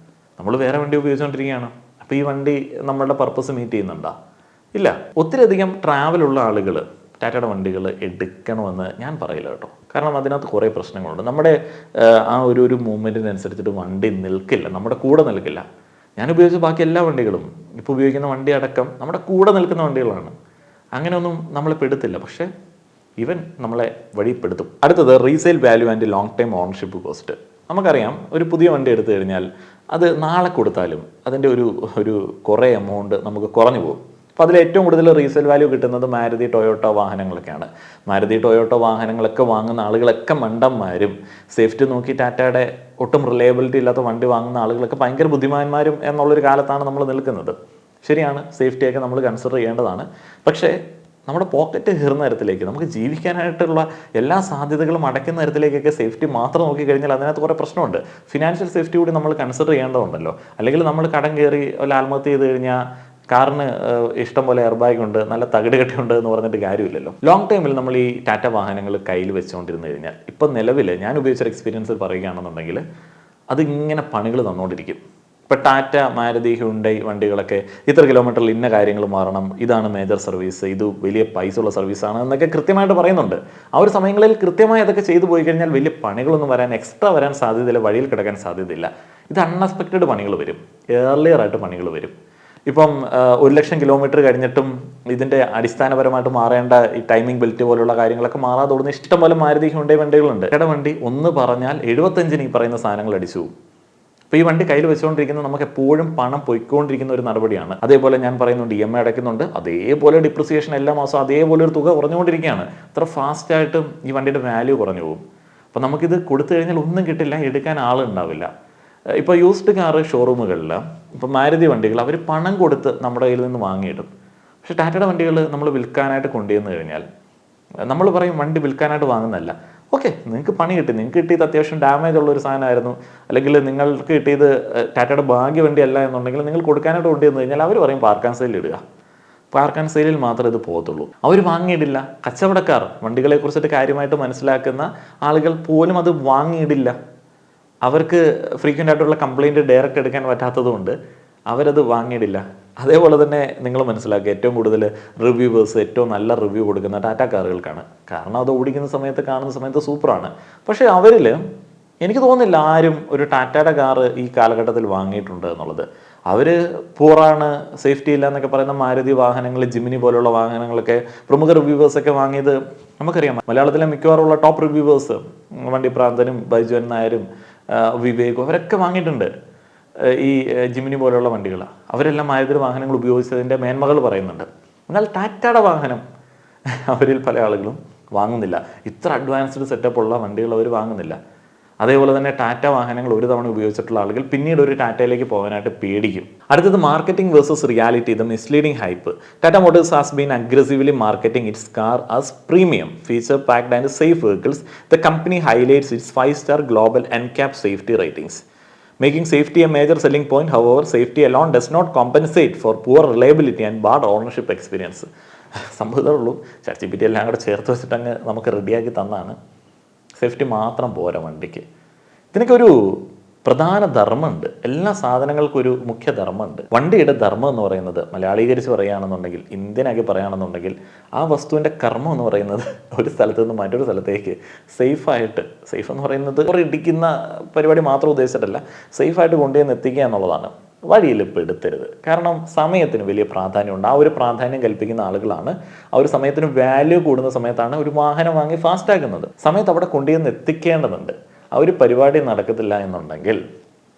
Speaker 1: നമ്മൾ വേറെ വണ്ടി ഉപയോഗിച്ചുകൊണ്ടിരിക്കുകയാണ്. അപ്പോൾ ഈ വണ്ടി നമ്മളുടെ പർപ്പസ് മീറ്റ് ചെയ്യുന്നുണ്ടോ? ഇല്ല. ഒത്തിരിയധികം ട്രാവലുള്ള ആളുകൾ ടാറ്റയുടെ വണ്ടികൾ എടുക്കണമെന്ന് ഞാൻ പറയില്ല കേട്ടോ. കാരണം അതിനകത്ത് കുറേ പ്രശ്നങ്ങളുണ്ട്. നമ്മുടെ ആ ഒരു മൂവ്മെൻറ്റിനനുസരിച്ചിട്ട് വണ്ടി നിൽക്കില്ല, നമ്മുടെ കൂടെ നിൽക്കില്ല. ഞാൻ ഉപയോഗിച്ച ബാക്കി എല്ലാ വണ്ടികളും, ഇപ്പോൾ ഉപയോഗിക്കുന്ന വണ്ടി അടക്കം നമ്മുടെ കൂടെ നിൽക്കുന്ന വണ്ടികളാണ്. അങ്ങനെയൊന്നും നമ്മളെ പെടുത്തില്ല, പക്ഷേ ഇവൻ നമ്മളെ വഴിപ്പെടുത്തും. അടുത്തത് resale value and long time ownership cost. നമുക്കറിയാം, ഒരു പുതിയ വണ്ടി എടുത്തു കഴിഞ്ഞാൽ അത് നാളെ കൊടുത്താലും അതിൻ്റെ ഒരു കുറേ എമൗണ്ട് നമുക്ക് കുറഞ്ഞു പോകും. അപ്പോൾ അതിൽ ഏറ്റവും കൂടുതൽ റീസെയിൽ വാല്യൂ കിട്ടുന്നത് മാരുതി ടൊയോട്ട വാഹനങ്ങളൊക്കെയാണ്. മാരുതി ടൊയോട്ട വാഹനങ്ങളൊക്കെ വാങ്ങുന്ന ആളുകളൊക്കെ മണ്ടന്മാരും, സേഫ്റ്റി നോക്കി ടാറ്റയുടെ ഒട്ടും റിലയബിലിറ്റി ഇല്ലാത്ത വണ്ടി വാങ്ങുന്ന ആളുകളൊക്കെ ഭയങ്കര ബുദ്ധിമാന്മാരും എന്നുള്ളൊരു കാലത്താണ് നമ്മൾ നിൽക്കുന്നത്. ശരിയാണ്, സേഫ്റ്റിയൊക്കെ നമ്മൾ കൺസിഡർ ചെയ്യേണ്ടതാണ്. പക്ഷേ നമ്മുടെ പോക്കറ്റ് കീറുന്ന തരത്തിലേക്ക്, നമുക്ക് ജീവിക്കാനായിട്ടുള്ള എല്ലാ സാധ്യതകളും അടയ്ക്കുന്ന തരത്തിലേക്കൊക്കെ സേഫ്റ്റി മാത്രം നോക്കിക്കഴിഞ്ഞാൽ അതിനകത്ത് കുറേ പ്രശ്നമുണ്ട്. ഫിനാൻഷ്യൽ സേഫ്റ്റി കൂടി നമ്മൾ കൺസിഡർ ചെയ്യേണ്ടതുണ്ടല്ലോ. അല്ലെങ്കിൽ നമ്മൾ കടം കയറി വല്ല ആത്മഹത്യ ചെയ്ത് കഴിഞ്ഞാൽ കാറിന് ഇഷ്ടം പോലെ എയർ ബാഗ് ഉണ്ട്, നല്ല തകിട് കെട്ടിയുണ്ട് എന്ന് പറഞ്ഞിട്ട് കാര്യമില്ലല്ലോ. ലോങ് ടൈമിൽ നമ്മൾ ഈ ടാറ്റ വാഹനങ്ങൾ കയ്യിൽ വെച്ചുകൊണ്ടിരുന്നു കഴിഞ്ഞാൽ, ഇപ്പം നിലവിൽ ഞാൻ ഉപയോഗിച്ചൊരു എക്സ്പീരിയൻസിൽ പറയുകയാണെന്നുണ്ടെങ്കിൽ അതിങ്ങനെ പണികൾ തന്നുകൊണ്ടിരിക്കും. ഇപ്പോൾ ടാറ്റ, മാരുതി, ഹ്യുണ്ടൈ വണ്ടികളൊക്കെ ഇത്ര കിലോമീറ്ററിൽ ഇന്ന കാര്യങ്ങൾ മാറണം, ഇതാണ് മേജർ സർവീസ്, ഇത് വലിയ പൈസ ഉള്ള സർവീസാണ് എന്നൊക്കെ കൃത്യമായിട്ട് പറയുന്നുണ്ട്. ആ ഒരു സമയങ്ങളിൽ കൃത്യമായി അതൊക്കെ ചെയ്തു പോയി കഴിഞ്ഞാൽ വലിയ പണികളൊന്നും വരാൻ, എക്സ്ട്രാ വരാൻ സാധ്യതയില്ല, വഴിയിൽ കിടക്കാൻ സാധ്യതയില്ല. ഇത് അൺഎക്സ്പെക്റ്റഡ് പണികൾ വരും, ഏർലിയർ ആയിട്ട് പണികൾ വരും. ഇപ്പം 1,00,000 കിലോമീറ്റർ കഴിഞ്ഞിട്ടും ഇതിൻ്റെ അടിസ്ഥാനപരമായിട്ട് മാറേണ്ട ഈ ടൈമിംഗ് ബെൽറ്റ് പോലുള്ള കാര്യങ്ങളൊക്കെ മാറാതെ ഓടുന്ന ഇഷ്ടംപോലെ മാരുതി, ഹ്യുണ്ടൈ വണ്ടികളുണ്ട്. ടാറ്റ വണ്ടി ഒന്ന് പറഞ്ഞാൽ 75-ന് ഈ പറയുന്ന സാധനങ്ങൾ അടിച്ചു. അപ്പോൾ ഈ വണ്ടി കയ്യിൽ വെച്ചുകൊണ്ടിരിക്കുന്നത് നമുക്ക് എപ്പോഴും പണം പൊയ്ക്കൊണ്ടിരിക്കുന്ന ഒരു നടപടിയാണ്. അതേപോലെ ഞാൻ പറയുന്നുണ്ട്, EMI അടയ്ക്കുന്നുണ്ട്, അതേപോലെ ഡിപ്രിസിയേഷൻ എല്ലാ മാസവും അതേപോലെ ഒരു തുക കുറഞ്ഞുകൊണ്ടിരിക്കുകയാണ്. അത്ര ഫാസ്റ്റായിട്ടും ഈ വണ്ടിയുടെ വാല്യൂ കുറഞ്ഞു പോകും. അപ്പോൾ നമുക്കിത് കൊടുത്തു കഴിഞ്ഞാൽ ഒന്നും കിട്ടില്ല, എടുക്കാൻ ആളുണ്ടാവില്ല. ഇപ്പോൾ യൂസ്ഡ് കാർ ഷോറൂമുകളിൽ ഇപ്പോൾ മാരുതി വണ്ടികൾ അവർ പണം കൊടുത്ത് നമ്മുടെ കയ്യിൽ നിന്ന് വാങ്ങിയിടും. പക്ഷേ ടാറ്റയുടെ വണ്ടികൾ നമ്മൾ വിൽക്കാനായിട്ട് കൊണ്ടുവന്നു കഴിഞ്ഞാൽ നമ്മൾ പറയും വണ്ടി വിൽക്കാനായിട്ട് വാങ്ങുന്നതല്ല. ഓക്കെ, നിങ്ങൾക്ക് പണി കിട്ടി, നിങ്ങൾക്ക് കിട്ടിയത് അത്യാവശ്യം ഡാമേജ് ഉള്ളൊരു സാധനമായിരുന്നു, അല്ലെങ്കിൽ നിങ്ങൾക്ക് കിട്ടിയത് ടാറ്റയുടെ ഭാഗ്യ വണ്ടി അല്ല എന്നുണ്ടെങ്കിൽ നിങ്ങൾ കൊടുക്കാനായിട്ട് കൊണ്ടുവന്നു കഴിഞ്ഞാൽ അവർ പറയും പാർക്ക് ആൻഡ് സെയിൽ ഇടുക. പാർക്ക് ആൻഡ് സെയിലിൽ മാത്രമേ ഇത് പോകത്തുള്ളൂ. അവർ വാങ്ങിയിടില്ല. കച്ചവടക്കാർ, വണ്ടികളെ കുറിച്ചിട്ട് കാര്യമായിട്ട് മനസ്സിലാക്കുന്ന ആളുകൾ പോലും അത് വാങ്ങിയിടില്ല. അവർക്ക് ഫ്രീക്വൻ്റ് ആയിട്ടുള്ള കംപ്ലയിൻറ്റ് ഡയറക്റ്റ് എടുക്കാൻ പറ്റാത്തതുകൊണ്ട് അവരത് വാങ്ങിയിടില്ല. അതേപോലെ തന്നെ നിങ്ങൾ മനസ്സിലാക്കുക, ഏറ്റവും കൂടുതൽ റിവ്യൂവേഴ്സ് ഏറ്റവും നല്ല റിവ്യൂ കൊടുക്കുന്ന ടാറ്റ കാറുകൾക്കാണ്. കാരണം അത് ഓടിക്കുന്ന സമയത്ത്, കാണുന്ന സമയത്ത് സൂപ്പറാണ്. പക്ഷേ അവരിൽ എനിക്ക് തോന്നുന്നില്ല ആരും ഒരു ടാറ്റയുടെ കാറ് ഈ കാലഘട്ടത്തിൽ വാങ്ങിയിട്ടുണ്ട് എന്നുള്ളത്. അവർ പൂറാണ്, സേഫ്റ്റി ഇല്ല എന്നൊക്കെ പറയുന്ന മാരുതി വാഹനങ്ങൾ, ജിമിനി പോലുള്ള വാഹനങ്ങളൊക്കെ പ്രമുഖ റിവ്യൂവേഴ്സൊക്കെ വാങ്ങിയത് നമുക്കറിയാം. മലയാളത്തിലെ മിക്കവാറുള്ള ടോപ്പ് റിവ്യൂവേഴ്സ്, വണ്ടി പ്രാന്തനും ബൈജു നായരും വിവേകും അവരൊക്കെ വാങ്ങിയിട്ടുണ്ട് ഈ ജിമിനി പോലുള്ള വണ്ടികൾ. അവരെല്ലാം മാരുതി വാഹനങ്ങൾ ഉപയോഗിച്ചതിൻ്റെ മേന്മകൾ പറയുന്നുണ്ട്. എന്നാൽ ടാറ്റയുടെ വാഹനം അവരിൽ പല ആളുകളും വാങ്ങുന്നില്ല. ഇത്ര അഡ്വാൻസ്ഡ് സെറ്റപ്പുള്ള വണ്ടികൾ അവർ വാങ്ങുന്നില്ല. അതേപോലെ തന്നെ ടാറ്റ വാഹനങ്ങൾ ഒരു തവണ ഉപയോഗിച്ചിട്ടുള്ള ആളുകൾ പിന്നീട് ഒരു ടാറ്റയിലേക്ക് പോകാനായിട്ട് പേടിക്കും. അടുത്തത് marketing versus reality, the misleading hype. Tata Motors has been aggressively marketing it's car as premium, feature packed and safe vehicles. The company highlights it's 5-star global NCAP safety ratings. Making safety a major selling point, however, safety alone does not compensate for poor reliability and bad ownership experience. സംഭവമേ ഉള്ളൂ, ChatGPT എല്ലാം കൂടെ ചേർത്ത് വെച്ചിട്ട് അങ്ങ് നമുക്ക് റെഡിയാക്കി തന്നാണ്. Safety മാത്രം പോരാ വണ്ടിക്ക്. ഇതിനൊക്കെ ഒരു പ്രധാന ധർമ്മമുണ്ട്. എല്ലാ സാധനങ്ങൾക്കും ഒരു മുഖ്യ ധർമ്മമുണ്ട്. വണ്ടിയുടെ ധർമ്മം എന്ന് പറയുന്നത് മലയാളീകരിച്ച് പറയുകയാണെന്നുണ്ടെങ്കിൽ, ഇന്ത്യനാക്കി പറയുകയാണെന്നുണ്ടെങ്കിൽ, ആ വസ്തുവിൻ്റെ കർമ്മം എന്ന് പറയുന്നത് ഒരു സ്ഥലത്ത് നിന്ന് മറ്റൊരു സ്ഥലത്തേക്ക് സേഫായിട്ട്, സേഫ് എന്ന് പറയുന്നത് ഇടിക്കുന്ന പരിപാടി മാത്രം ഉദ്ദേശിച്ചിട്ടല്ല, സേഫായിട്ട് കൊണ്ടുവന്ന് എത്തിക്കുക എന്നുള്ളതാണ്. വഴിയിൽ പെടുത്തരുത്. കാരണം സമയത്തിന് വലിയ പ്രാധാന്യമുണ്ട്. ആ ഒരു പ്രാധാന്യം കൽപ്പിക്കുന്ന ആളുകളാണ്. ആ ഒരു സമയത്തിന് വാല്യൂ കൂടുന്ന സമയത്താണ് ഒരു വാഹനം വാങ്ങി ഫാസ്റ്റ് ആക്കുന്നത്. സമയത്ത് അവിടെ കൊണ്ടുവന്ന് എത്തിക്കേണ്ടതുണ്ട്. ആ ഒരു പരിപാടി നടക്കത്തില്ല എന്നുണ്ടെങ്കിൽ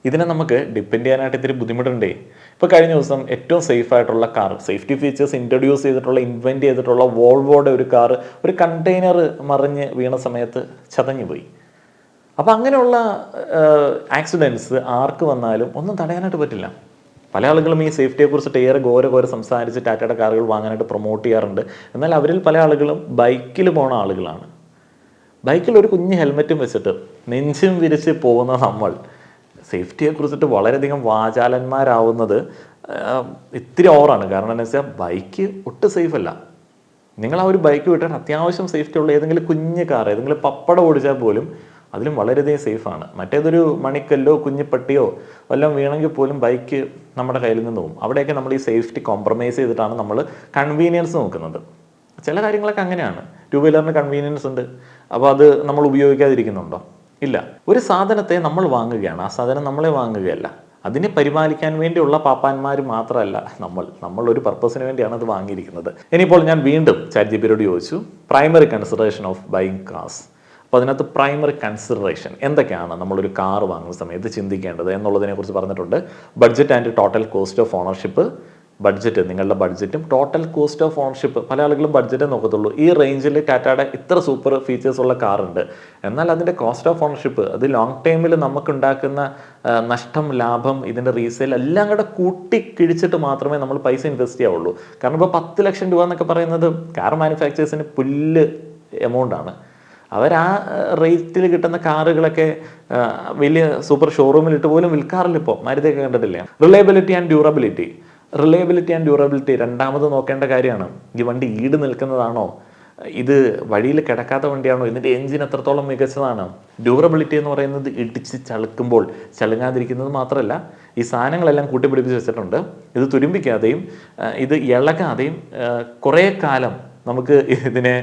Speaker 1: ഇതിനെ നമുക്ക് ഡിപ്പെൻഡ് ചെയ്യാനായിട്ട് ഇത്തിരി ബുദ്ധിമുട്ടുണ്ടേ. ഇപ്പോൾ കഴിഞ്ഞ ദിവസം ഏറ്റവും സേഫ് ആയിട്ടുള്ള കാർ, സേഫ്റ്റി ഫീച്ചേഴ്സ് ഇൻട്രൊഡ്യൂസ് ചെയ്തിട്ടുള്ള, ഇൻവെൻറ്റ് ചെയ്തിട്ടുള്ള വോൾവോയുടെ ഒരു കാർ ഒരു കണ്ടെയ്നർ മറിഞ്ഞ് വീണ സമയത്ത് ചതഞ്ഞു പോയി. അപ്പോൾ അങ്ങനെയുള്ള ആക്സിഡൻറ്റ്സ് ആർക്ക് വന്നാലും ഒന്നും തടയാനായിട്ട് പറ്റില്ല. പല ആളുകളും ഈ സേഫ്റ്റിയെക്കുറിച്ചിട്ട് ഏറെ ഘോര സംസാരിച്ച് ടാറ്റയുടെ കാറുകൾ വാങ്ങാനായിട്ട് പ്രൊമോട്ട് ചെയ്യാറുണ്ട്. എന്നാൽ അവരിൽ പല ആളുകളും ബൈക്കിൽ പോണ ആളുകളാണ്. ബൈക്കിൽ ഒരു കുഞ്ഞ് ഹെൽമെറ്റും വെച്ചിട്ട് നെഞ്ചും വിരിച്ച് പോകുന്ന നമ്മൾ സേഫ്റ്റിയെക്കുറിച്ചിട്ട് വളരെയധികം വാചാലന്മാരാവുന്നത് ഇത്തിരി ഓവറാണ്. കാരണം എന്താ വെച്ചാൽ ബൈക്ക് ഒട്ടും സേഫ് അല്ല. നിങ്ങൾ ആ ഒരു ബൈക്ക് വിട്ടാൽ അത്യാവശ്യം സേഫ്റ്റി ഉള്ള ഏതെങ്കിലും കുഞ്ഞ് കാർ, ഏതെങ്കിലും പപ്പടം ഓടിച്ചാൽ പോലും അതിലും വളരെയധികം സേഫാണ്. മറ്റേതൊരു മണിക്കല്ലോ കുഞ്ഞിപ്പട്ടിയോ വല്ലതും വീണെങ്കിൽ പോലും ബൈക്ക് നമ്മുടെ കയ്യിൽ നിന്ന് പോകും. അവിടെയൊക്കെ നമ്മൾ ഈ സേഫ്റ്റി കോംപ്രമൈസ് ചെയ്തിട്ടാണ് നമ്മൾ കൺവീനിയൻസ് നോക്കുന്നത്. ചില കാര്യങ്ങളൊക്കെ അങ്ങനെയാണ്. ടു വീലറിന് കൺവീനിയൻസ് ഉണ്ട്, അപ്പോൾ അത് നമ്മൾ ഉപയോഗിക്കാതിരിക്കുന്നുണ്ടോ? ഇല്ല. ഒരു സാധനത്തെ നമ്മൾ വാങ്ങുകയാണ്, ആ സാധനം നമ്മളെ വാങ്ങുകയല്ല. അതിനെ പരിപാലിക്കാൻ വേണ്ടിയുള്ള പാപ്പാന്മാർ മാത്രമല്ല നമ്മൾ ഒരു പർപ്പസിന് വേണ്ടിയാണ് അത് വാങ്ങിയിരിക്കുന്നത്. ഇനിയിപ്പോൾ ഞാൻ വീണ്ടും ChatGPTയോട് ചോദിച്ചു, primary consideration of buying cars. അപ്പോൾ അതിനകത്ത് പ്രൈമറി കൺസിഡറേഷൻ എന്തൊക്കെയാണ് നമ്മളൊരു കാർ വാങ്ങുന്ന സമയത്ത് ചിന്തിക്കേണ്ടത് എന്നുള്ളതിനെക്കുറിച്ച് പറഞ്ഞിട്ടുണ്ട്. Budget and total cost of ownership. Budget, നിങ്ങളുടെ ബഡ്ജറ്റും ടോട്ടൽ കോസ്റ്റ് ഓഫ് ഓണർഷിപ്പ്. പല ആളുകളും ബഡ്ജറ്റേ നോക്കത്തുള്ളൂ. ഈ റേഞ്ചിൽ ടാറ്റയുടെ ഇത്ര സൂപ്പർ ഫീച്ചേഴ്സ് ഉള്ള കാറുണ്ട്, എന്നാൽ അതിൻ്റെ കോസ്റ്റ് ഓഫ് ഓണർഷിപ്പ്, അത് ലോങ് ടൈമിൽ നമുക്കുണ്ടാക്കുന്ന നഷ്ടം, ലാഭം, ഇതിൻ്റെ റീസെയിൽ എല്ലാം കൂടെ കൂട്ടി കിഴിച്ചിട്ട് മാത്രമേ നമ്മൾ പൈസ ഇൻവെസ്റ്റ് ചെയ്യാവുള്ളൂ. കാരണം ഇപ്പോൾ 10 ലക്ഷം രൂപ എന്നൊക്കെ പറയുന്നത് കാർ മാനുഫാക്ചേഴ്സിന് പുല്ല് എമൗണ്ടാണ്. അവർ ആ റേറ്റിൽ കിട്ടുന്ന കാറുകളൊക്കെ വലിയ സൂപ്പർ ഷോറൂമിലിട്ട് പോലും വിൽക്കാറില്ല. ഇപ്പോൾ മാരുതിയൊക്കെ കണ്ടിട്ടില്ല. റിലയബിലിറ്റി ആൻഡ് ഡ്യൂറബിലിറ്റി രണ്ടാമത് നോക്കേണ്ട കാര്യമാണ്. ഈ വണ്ടി ഈട് നിൽക്കുന്നതാണോ, ഇത് വഴിയിൽ കിടക്കാത്ത വണ്ടിയാണോ, ഇതിൻ്റെ എഞ്ചിൻ എത്രത്തോളം മികച്ചതാണ്. ഡ്യൂറബിലിറ്റി എന്ന് പറയുന്നത് ഇടിച്ച് ചളുക്കുമ്പോൾ ചളുങ്ങാതിരിക്കുന്നത് മാത്രമല്ല, ഈ സാധനങ്ങളെല്ലാം കൂട്ടിപ്പിടിപ്പിച്ച് വെച്ചിട്ടുണ്ട്. ഇത് തുരുമ്പിക്കാതെയും ഇത് ഇളകാതെയും കുറേ കാലം നമുക്ക് ഇതിനെ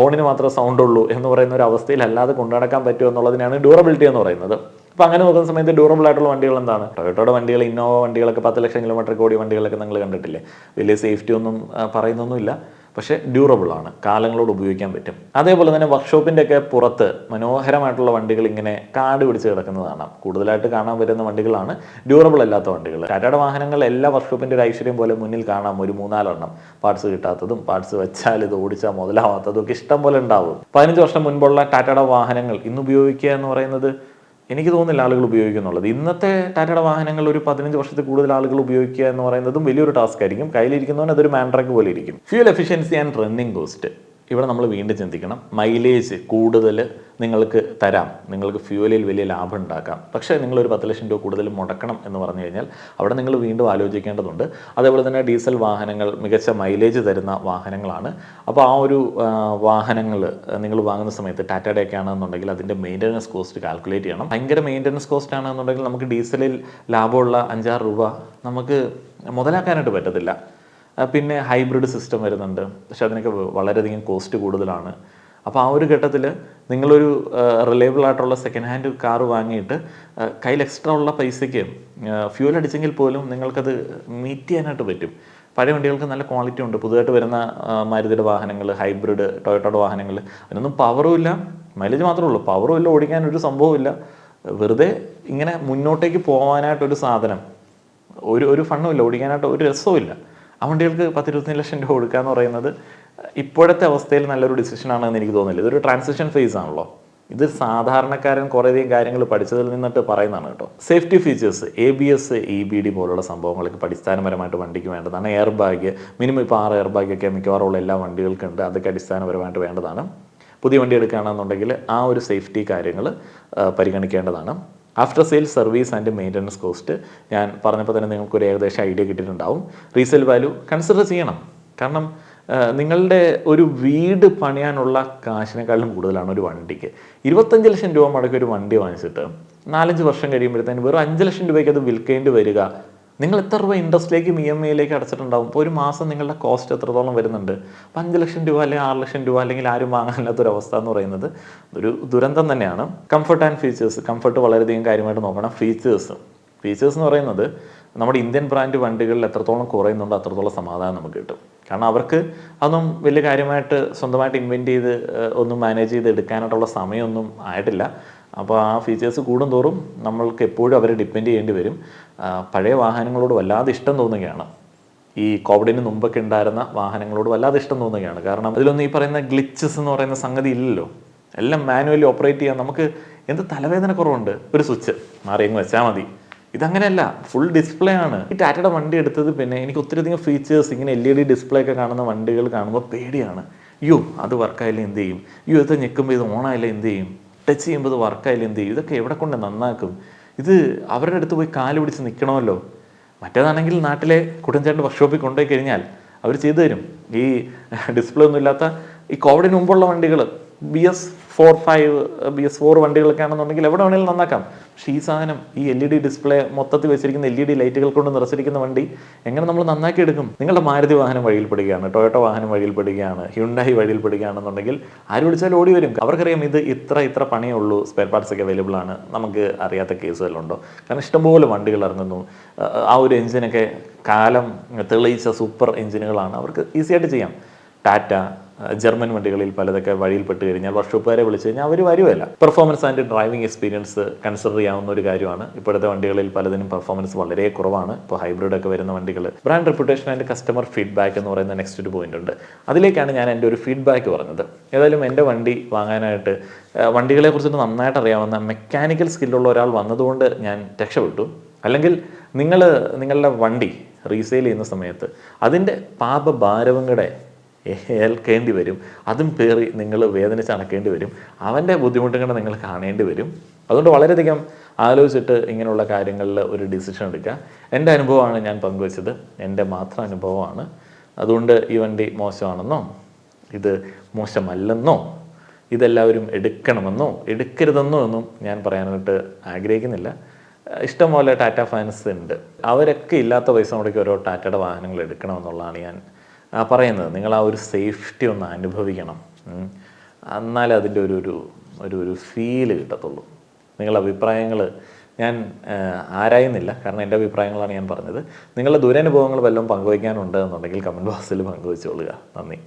Speaker 1: ഓണിന് മാത്രമേ സൗണ്ട് ഉള്ളൂ എന്ന് പറയുന്ന ഒരു അവസ്ഥയിൽ അല്ലാതെ കൊണ്ടുനടക്കാൻ പറ്റുമോ എന്നുള്ളതിനാണ് ഡ്യൂറബിലിറ്റി എന്ന് പറയുന്നത്. അപ്പോൾ അങ്ങനെ നോക്കുന്ന സമയത്ത് ഡ്യൂറബിൾ ആയിട്ടുള്ള വണ്ടികൾ എന്താണ്? ടൊയോട്ടയുടെ വണ്ടികൾ, ഇന്നോവ വണ്ടികളൊക്കെ 10 ലക്ഷം കിലോമീറ്റർ ഓടിയ വണ്ടികളൊക്കെ നിങ്ങൾ കണ്ടിട്ടില്ലേ? വലിയ സേഫ്റ്റി ഒന്നും പറയുന്നൊന്നുമില്ല, പക്ഷേ ഡ്യൂറബിൾ ആണ്, കാലങ്ങളോട് ഉപയോഗിക്കാൻ പറ്റും. അതേപോലെ തന്നെ വർക്ക്ഷോപ്പിൻ്റെ ഒക്കെ പുറത്ത് മനോഹരമായിട്ടുള്ള വണ്ടികൾ ഇങ്ങനെ കാട് പിടിച്ച് കിടക്കുന്നതാണ്. കൂടുതലായിട്ട് കാണാൻ പറ്റുന്ന വണ്ടികളാണ് ഡ്യൂറബിൾ അല്ലാത്ത വണ്ടികൾ. ടാറ്റയുടെ വാഹനങ്ങൾ എല്ലാ വർക്ക്ഷോപ്പിൻ്റെ ഒരു ഐശ്വര്യം പോലെ മുന്നിൽ കാണാം. ഒരു 3-4 എണ്ണം പാർട്സ് കിട്ടാത്തതും, പാർട്സ് വെച്ചാൽ ഇത് ഓടിച്ചാൽ മുതലാവാത്തതും ഒക്കെ ഇഷ്ടം പോലെ ഉണ്ടാവും. 15 വർഷം മുൻപുള്ള ടാറ്റയുടെ വാഹനങ്ങൾ ഇന്ന് ഉപയോഗിക്കുക എന്ന് പറയുന്നത് എനിക്ക് തോന്നുന്നില്ല ആളുകൾ ഉപയോഗിക്കുന്നുള്ളത്. ഇന്നത്തെ ടാറ്റയുടെ വാഹനങ്ങൾ ഒരു 15 വർഷത്തിൽ കൂടുതൽ ആളുകൾ ഉപയോഗിക്കുക എന്ന് പറയുന്നതും വലിയൊരു ടാസ്ക് ആയിരിക്കും. കയ്യിലിരിക്കുന്നവന് അതൊരു മാൻട്രക്ക് പോലെ ഇരിക്കും. Fuel efficiency and running cost. ഇവിടെ നമ്മൾ വീണ്ടും ചിന്തിക്കണം. മൈലേജ് കൂടുതൽ നിങ്ങൾക്ക് തരാം, നിങ്ങൾക്ക് ഫ്യൂവലിൽ വലിയ ലാഭം ഉണ്ടാക്കാം, പക്ഷേ നിങ്ങളൊരു 10 ലക്ഷം രൂപ കൂടുതൽ മുടക്കണം എന്ന് പറഞ്ഞു കഴിഞ്ഞാൽ അവിടെ നിങ്ങൾ വീണ്ടും ആലോചിക്കേണ്ടതുണ്ട്. അതേപോലെ തന്നെ ഡീസൽ വാഹനങ്ങൾ മികച്ച മൈലേജ് തരുന്ന വാഹനങ്ങളാണ്. അപ്പോൾ ആ ഒരു വാഹനങ്ങൾ നിങ്ങൾ വാങ്ങുന്ന സമയത്ത് ടാറ്റയുടെയൊക്കെ ആണെന്നുണ്ടെങ്കിൽ അതിൻ്റെ മെയിൻ്റനൻസ് കോസ്റ്റ് കാൽക്കുലേറ്റ് ചെയ്യണം. ഭയങ്കര മെയിൻ്റനൻസ് കോസ്റ്റ് ആണെന്നുണ്ടെങ്കിൽ നമുക്ക് ഡീസലിൽ ലാഭമുള്ള 5-6 രൂപ നമുക്ക് മുതലാക്കാനായിട്ട് പറ്റത്തില്ല. പിന്നെ ഹൈബ്രിഡ് സിസ്റ്റം വരുന്നുണ്ട്, പക്ഷെ അതിനൊക്കെ വളരെയധികം കോസ്റ്റ് കൂടുതലാണ്. അപ്പോൾ ആ ഒരു ഘട്ടത്തിൽ നിങ്ങളൊരു റിലയബിൾ ആയിട്ടുള്ള സെക്കൻഡ് ഹാൻഡ് കാർ വാങ്ങിയിട്ട് കയ്യിൽ എക്സ്ട്രാ ഉള്ള പൈസയ്ക്ക് ഫ്യൂൽ അടിച്ചെങ്കിൽ പോലും നിങ്ങൾക്കത് മീറ്റ് ചെയ്യാനായിട്ട് പറ്റും. പഴയ വണ്ടികൾക്ക് നല്ല ക്വാളിറ്റി ഉണ്ട്. പുതുതായിട്ട് വരുന്ന മാരുതിയുടെ വാഹനങ്ങൾ, ഹൈബ്രിഡ്, ടൊയോട്ടയുടെ വാഹനങ്ങൾ, അതിനൊന്നും പവറും ഇല്ല, മൈലേജ് മാത്രമേ ഉള്ളൂ, പവറും ഇല്ല, ഓടിക്കാനൊരു സംഭവമില്ല. വെറുതെ ഇങ്ങനെ മുന്നോട്ടേക്ക് പോകാനായിട്ടൊരു സാധനം, ഒരു ഫണ്ണും ഇല്ല, ഓടിക്കാനായിട്ട് ഒരു രസവും ഇല്ല. ആ വണ്ടികൾക്ക് 10-25 ലക്ഷം രൂപ കൊടുക്കുക എന്ന് പറയുന്നത് ഇപ്പോഴത്തെ അവസ്ഥയിൽ നല്ലൊരു ഡിസിഷനാണെന്ന് എനിക്ക് തോന്നുന്നില്ല. ഇതൊരു ട്രാൻസിഷൻ ഫേസ് ആണല്ലോ. ഇത് സാധാരണക്കാരൻ കുറേയധികം കാര്യങ്ങൾ പഠിച്ചതിൽ നിന്നിട്ട് പറയുന്നതാണ് കേട്ടോ. സേഫ്റ്റി ഫീച്ചേഴ്സ്, ABS, EBD പോലുള്ള സംഭവങ്ങളൊക്കെ അടിസ്ഥാനപരമായിട്ട് വണ്ടിക്ക് വേണ്ടതാണ്. എയർ ബാഗ് മിനിമം ഇപ്പോൾ 6 എയർ ബാഗൊക്കെ മിക്കവാറുള്ള എല്ലാ വണ്ടികൾക്കുണ്ട്. അതൊക്കെ അടിസ്ഥാനപരമായിട്ട് വേണ്ടതാണ്. പുതിയ വണ്ടി എടുക്കുകയാണെന്നുണ്ടെങ്കിൽ ആ ഒരു സേഫ്റ്റി കാര്യങ്ങൾ പരിഗണിക്കേണ്ടതാണ്. After sale service and maintenance cost ഞാൻ പറഞ്ഞപ്പോൾ തന്നെ നിങ്ങൾക്കൊരു ഏകദേശം ഐഡിയ കിട്ടിയിട്ടുണ്ടാവും. റീസെയിൽ വാല്യൂ കൺസിഡർ ചെയ്യണം. കാരണം നിങ്ങളുടെ ഒരു വീട് പണിയാനുള്ള കാശിനേക്കാളും കൂടുതലാണ് ഒരു വണ്ടിക്ക്. 25 ലക്ഷം രൂപ മുടക്കി ഒരു വണ്ടി വാങ്ങിച്ചിട്ട് 4-5 വർഷം കഴിയുമ്പോഴത്തേന് വെറും 5 ലക്ഷം രൂപയ്ക്ക് അത് വിൽക്കേണ്ടി വരിക. നിങ്ങൾ എത്ര രൂപ ഇൻട്രസ്റ്റിലേക്കും EMIയിലേക്ക് അടച്ചിട്ടുണ്ടാവും. ഇപ്പോൾ ഒരു മാസം നിങ്ങളുടെ കോസ്റ്റ് എത്രത്തോളം വരുന്നുണ്ട്. 5 ലക്ഷം രൂപ അല്ലെങ്കിൽ 6 ലക്ഷം രൂപ അല്ലെങ്കിൽ ആരും വാങ്ങാനില്ലാത്തൊരവസ്ഥ എന്ന് പറയുന്നത് ഒരു ദുരന്തം തന്നെയാണ്. കംഫർട്ട് ആൻഡ് ഫീച്ചേഴ്സ്, കംഫർട്ട് വളരെയധികം കാര്യമായിട്ട് നോക്കണം. ഫീച്ചേഴ്സ് എന്ന് പറയുന്നത് നമ്മുടെ ഇന്ത്യൻ ബ്രാൻഡ് വണ്ടികളിൽ എത്രത്തോളം കുറയുന്നുണ്ടോ അത്രത്തോളം സമാധാനം നമുക്ക് കിട്ടും. കാരണം അവർക്ക് അതൊന്നും വലിയ കാര്യമായിട്ട് സ്വന്തമായിട്ട് ഇൻവെൻറ്റ് ചെയ്ത് ഒന്നും മാനേജ് ചെയ്ത് എടുക്കാനായിട്ടുള്ള സമയമൊന്നും ആയിട്ടില്ല. അപ്പോൾ ആ ഫീച്ചേഴ്സ് കൂടുന്തോറും നമ്മൾക്ക് എപ്പോഴും അവരെ ഡിപ്പെൻഡ് ചെയ്യേണ്ടി വരും. പഴയ വാഹനങ്ങളോട് വല്ലാതെ ഇഷ്ടം തോന്നുകയാണ്. ഈ കോവിഡിന് മുമ്പൊക്കെ ഉണ്ടായിരുന്ന വാഹനങ്ങളോട് വല്ലാതെ ഇഷ്ടം തോന്നുകയാണ്. കാരണം അതിലൊന്നും ഈ പറയുന്ന ഗ്ലിച്ചസ് എന്ന് പറയുന്ന സംഗതി ഇല്ലല്ലോ. എല്ലാം മാനുവലി ഓപ്പറേറ്റ് ചെയ്യാൻ നമുക്ക് എന്ത് തലവേദന കുറവുണ്ട്. ഒരു സ്വിച്ച് മാറി അങ്ങ് വെച്ചാൽ മതി. ഇതങ്ങനെയല്ല, ഫുൾ ഡിസ്പ്ലേ ആണ്. ഈ ടാറ്റയുടെ വണ്ടി എടുത്തത് പിന്നെ എനിക്ക് ഒത്തിരിയധികം ഫീച്ചേഴ്സ്, ഇങ്ങനെ LED ഡിസ്പ്ലേ ഒക്കെ കാണുന്ന വണ്ടികൾ കാണുമ്പോൾ പേടിയാണ്. അയ്യോ അത് വർക്കായാലും എന്ത് ചെയ്യും, അയ്യോ ഇത് ഞെക്കുമ്പോൾ ഇത് ഓണായാലും എന്ത് ചെയ്യും, ടച്ച് ചെയ്യുമ്പോൾ ഇത് വർക്കായാലും എന്ത് ചെയ്യും, ഇതൊക്കെ എവിടെ കൊണ്ട് നന്നാക്കും, ഇത് അവരുടെ അടുത്ത് പോയി കാല് പിടിച്ച് നിൽക്കണമല്ലോ. മറ്റേതാണെങ്കിൽ നാട്ടിലെ കുട്ടൻചേട്ടൻ്റെ വർക്ക്ഷോപ്പിൽ കൊണ്ടുപോയി കഴിഞ്ഞാൽ അവർ ചെയ്തു തരും. ഈ ഡിസ്പ്ലേ ഒന്നും ഇല്ലാത്ത ഈ കോവിഡിന് മുമ്പുള്ള വണ്ടികൾ BS4 വണ്ടികളൊക്കെ ആണെന്നുണ്ടെങ്കിൽ എവിടെ വേണമെങ്കിലും നന്നാക്കാം. പക്ഷേ ഈ സാധനം ഈ LED ഡിസ്പ്ലേ മൊത്തത്തിൽ വെച്ചിരിക്കുന്ന LED ലൈറ്റുകൾ കൊണ്ട് നിറച്ചിരിക്കുന്ന വണ്ടി എങ്ങനെ നമ്മൾ നന്നാക്കി എടുക്കും? നിങ്ങളുടെ മാരുതി വാഹനം വഴിയിൽപ്പെടുകയാണ്, ടൊയോട്ടോ വാഹനം വഴിയിൽപ്പെടുകയാണ്, ഹ്യുണ്ടായി വഴിയിൽപ്പെടുകയാണെന്നുണ്ടെങ്കിൽ ആര് വിളിച്ചാലും ഓടി വരും. അവർക്കറിയാം ഇത് ഇത്ര പണിയേ ഉള്ളൂ, സ്പെയർ പാർട്സ് ഒക്കെ അവൈലബിൾ ആണ്. നമുക്ക് അറിയാത്ത കേസുകളുണ്ടോ? കാരണം ഇഷ്ടംപോലെ വണ്ടികൾ ഇറങ്ങുന്നു. ആ ഒരു എഞ്ചിനൊക്കെ കാലം തെളിയിച്ച സൂപ്പർ എഞ്ചിനുകളാണ്. അവർക്ക് ഈസി ആയിട്ട് ചെയ്യാം. ടാറ്റ, ജർമ്മൻ വണ്ടികളിൽ പലതൊക്കെ വഴിയിൽപ്പെട്ട് കഴിഞ്ഞാൽ വർക്ക്ഷോപ്പുകാരെ വിളിച്ച് കഴിഞ്ഞാൽ അവർ വരുമല്ല. Performance and driving experience consider ചെയ്യാവുന്ന ഒരു കാര്യമാണ്. ഇപ്പോഴത്തെ വണ്ടികളിൽ പലതിനും പെർഫോമൻസ് വളരെ കുറവാണ്. ഇപ്പോൾ ഹൈബ്രിഡ് ഒക്കെ വരുന്ന വണ്ടികൾ. Brand reputation and customer feedback എന്ന് പറയുന്ന നെക്സ്റ്റ് ഒരു പോയിന്റ് ഉണ്ട്. അതിലേക്കാണ് ഞാൻ എൻ്റെ ഒരു ഫീഡ്ബാക്ക് പറഞ്ഞത്. ഏതായാലും എൻ്റെ വണ്ടി വാങ്ങാനായിട്ട് വണ്ടികളെ കുറിച്ചിട്ട് നന്നായിട്ട് അറിയാവുന്ന മെക്കാനിക്കൽ സ്കില്ലുള്ള ഒരാൾ വന്നതുകൊണ്ട് ഞാൻ രക്ഷപ്പെട്ടു. അല്ലെങ്കിൽ നിങ്ങളുടെ വണ്ടി റീസെയിൽ ചെയ്യുന്ന സമയത്ത് അതിൻ്റെ പാപഭാരവും കൂടെ ഏൽക്കേണ്ടി വരും. അതും പേറി നിങ്ങൾ വേദനിച്ച് അടക്കേണ്ടി വരും. അവൻ്റെ ബുദ്ധിമുട്ടുകൾ നിങ്ങൾ കാണേണ്ടി വരും. അതുകൊണ്ട് വളരെയധികം ആലോചിച്ചിട്ട് ഇങ്ങനെയുള്ള കാര്യങ്ങളിൽ ഒരു ഡിസിഷൻ എടുക്കുക. എൻ്റെ അനുഭവമാണ് ഞാൻ പങ്കുവച്ചത്, എൻ്റെ മാത്രം അനുഭവമാണ്. അതുകൊണ്ട് ഈ വണ്ടി മോശമാണെന്നോ ഇത് മോശമല്ലെന്നോ ഇതെല്ലാവരും എടുക്കണമെന്നോ എടുക്കരുതെന്നോ ഒന്നും ഞാൻ പറയാനായിട്ട് ആഗ്രഹിക്കുന്നില്ല. ഇഷ്ടംപോലെ ടാറ്റ ഫാൻസ് ഉണ്ട്. അവരൊക്കെ ഇല്ലാത്ത പൈസ മുടക്കി ഓരോ ടാറ്റയുടെ വാഹനങ്ങൾ എടുക്കണമെന്നുള്ളതാണ് ഞാൻ പറയുന്നത്. നിങ്ങൾ ആ ഒരു സേഫ്റ്റി ഒന്ന് അനുഭവിക്കണം. എന്നാലേ അതിൻ്റെ ഒരു ഫീല് കിട്ടത്തുള്ളൂ. നിങ്ങളുടെ അഭിപ്രായങ്ങൾ ഞാൻ ആരായുന്നില്ല, കാരണം എൻ്റെ അഭിപ്രായങ്ങളാണ് ഞാൻ പറഞ്ഞത്. നിങ്ങളുടെ ദുരനുഭവങ്ങൾ വല്ലതും പങ്കുവയ്ക്കാനുണ്ട് എന്നുണ്ടെങ്കിൽ കമൻറ്റ് ബോക്സിൽ പങ്കുവെച്ചോളുക. നന്ദി.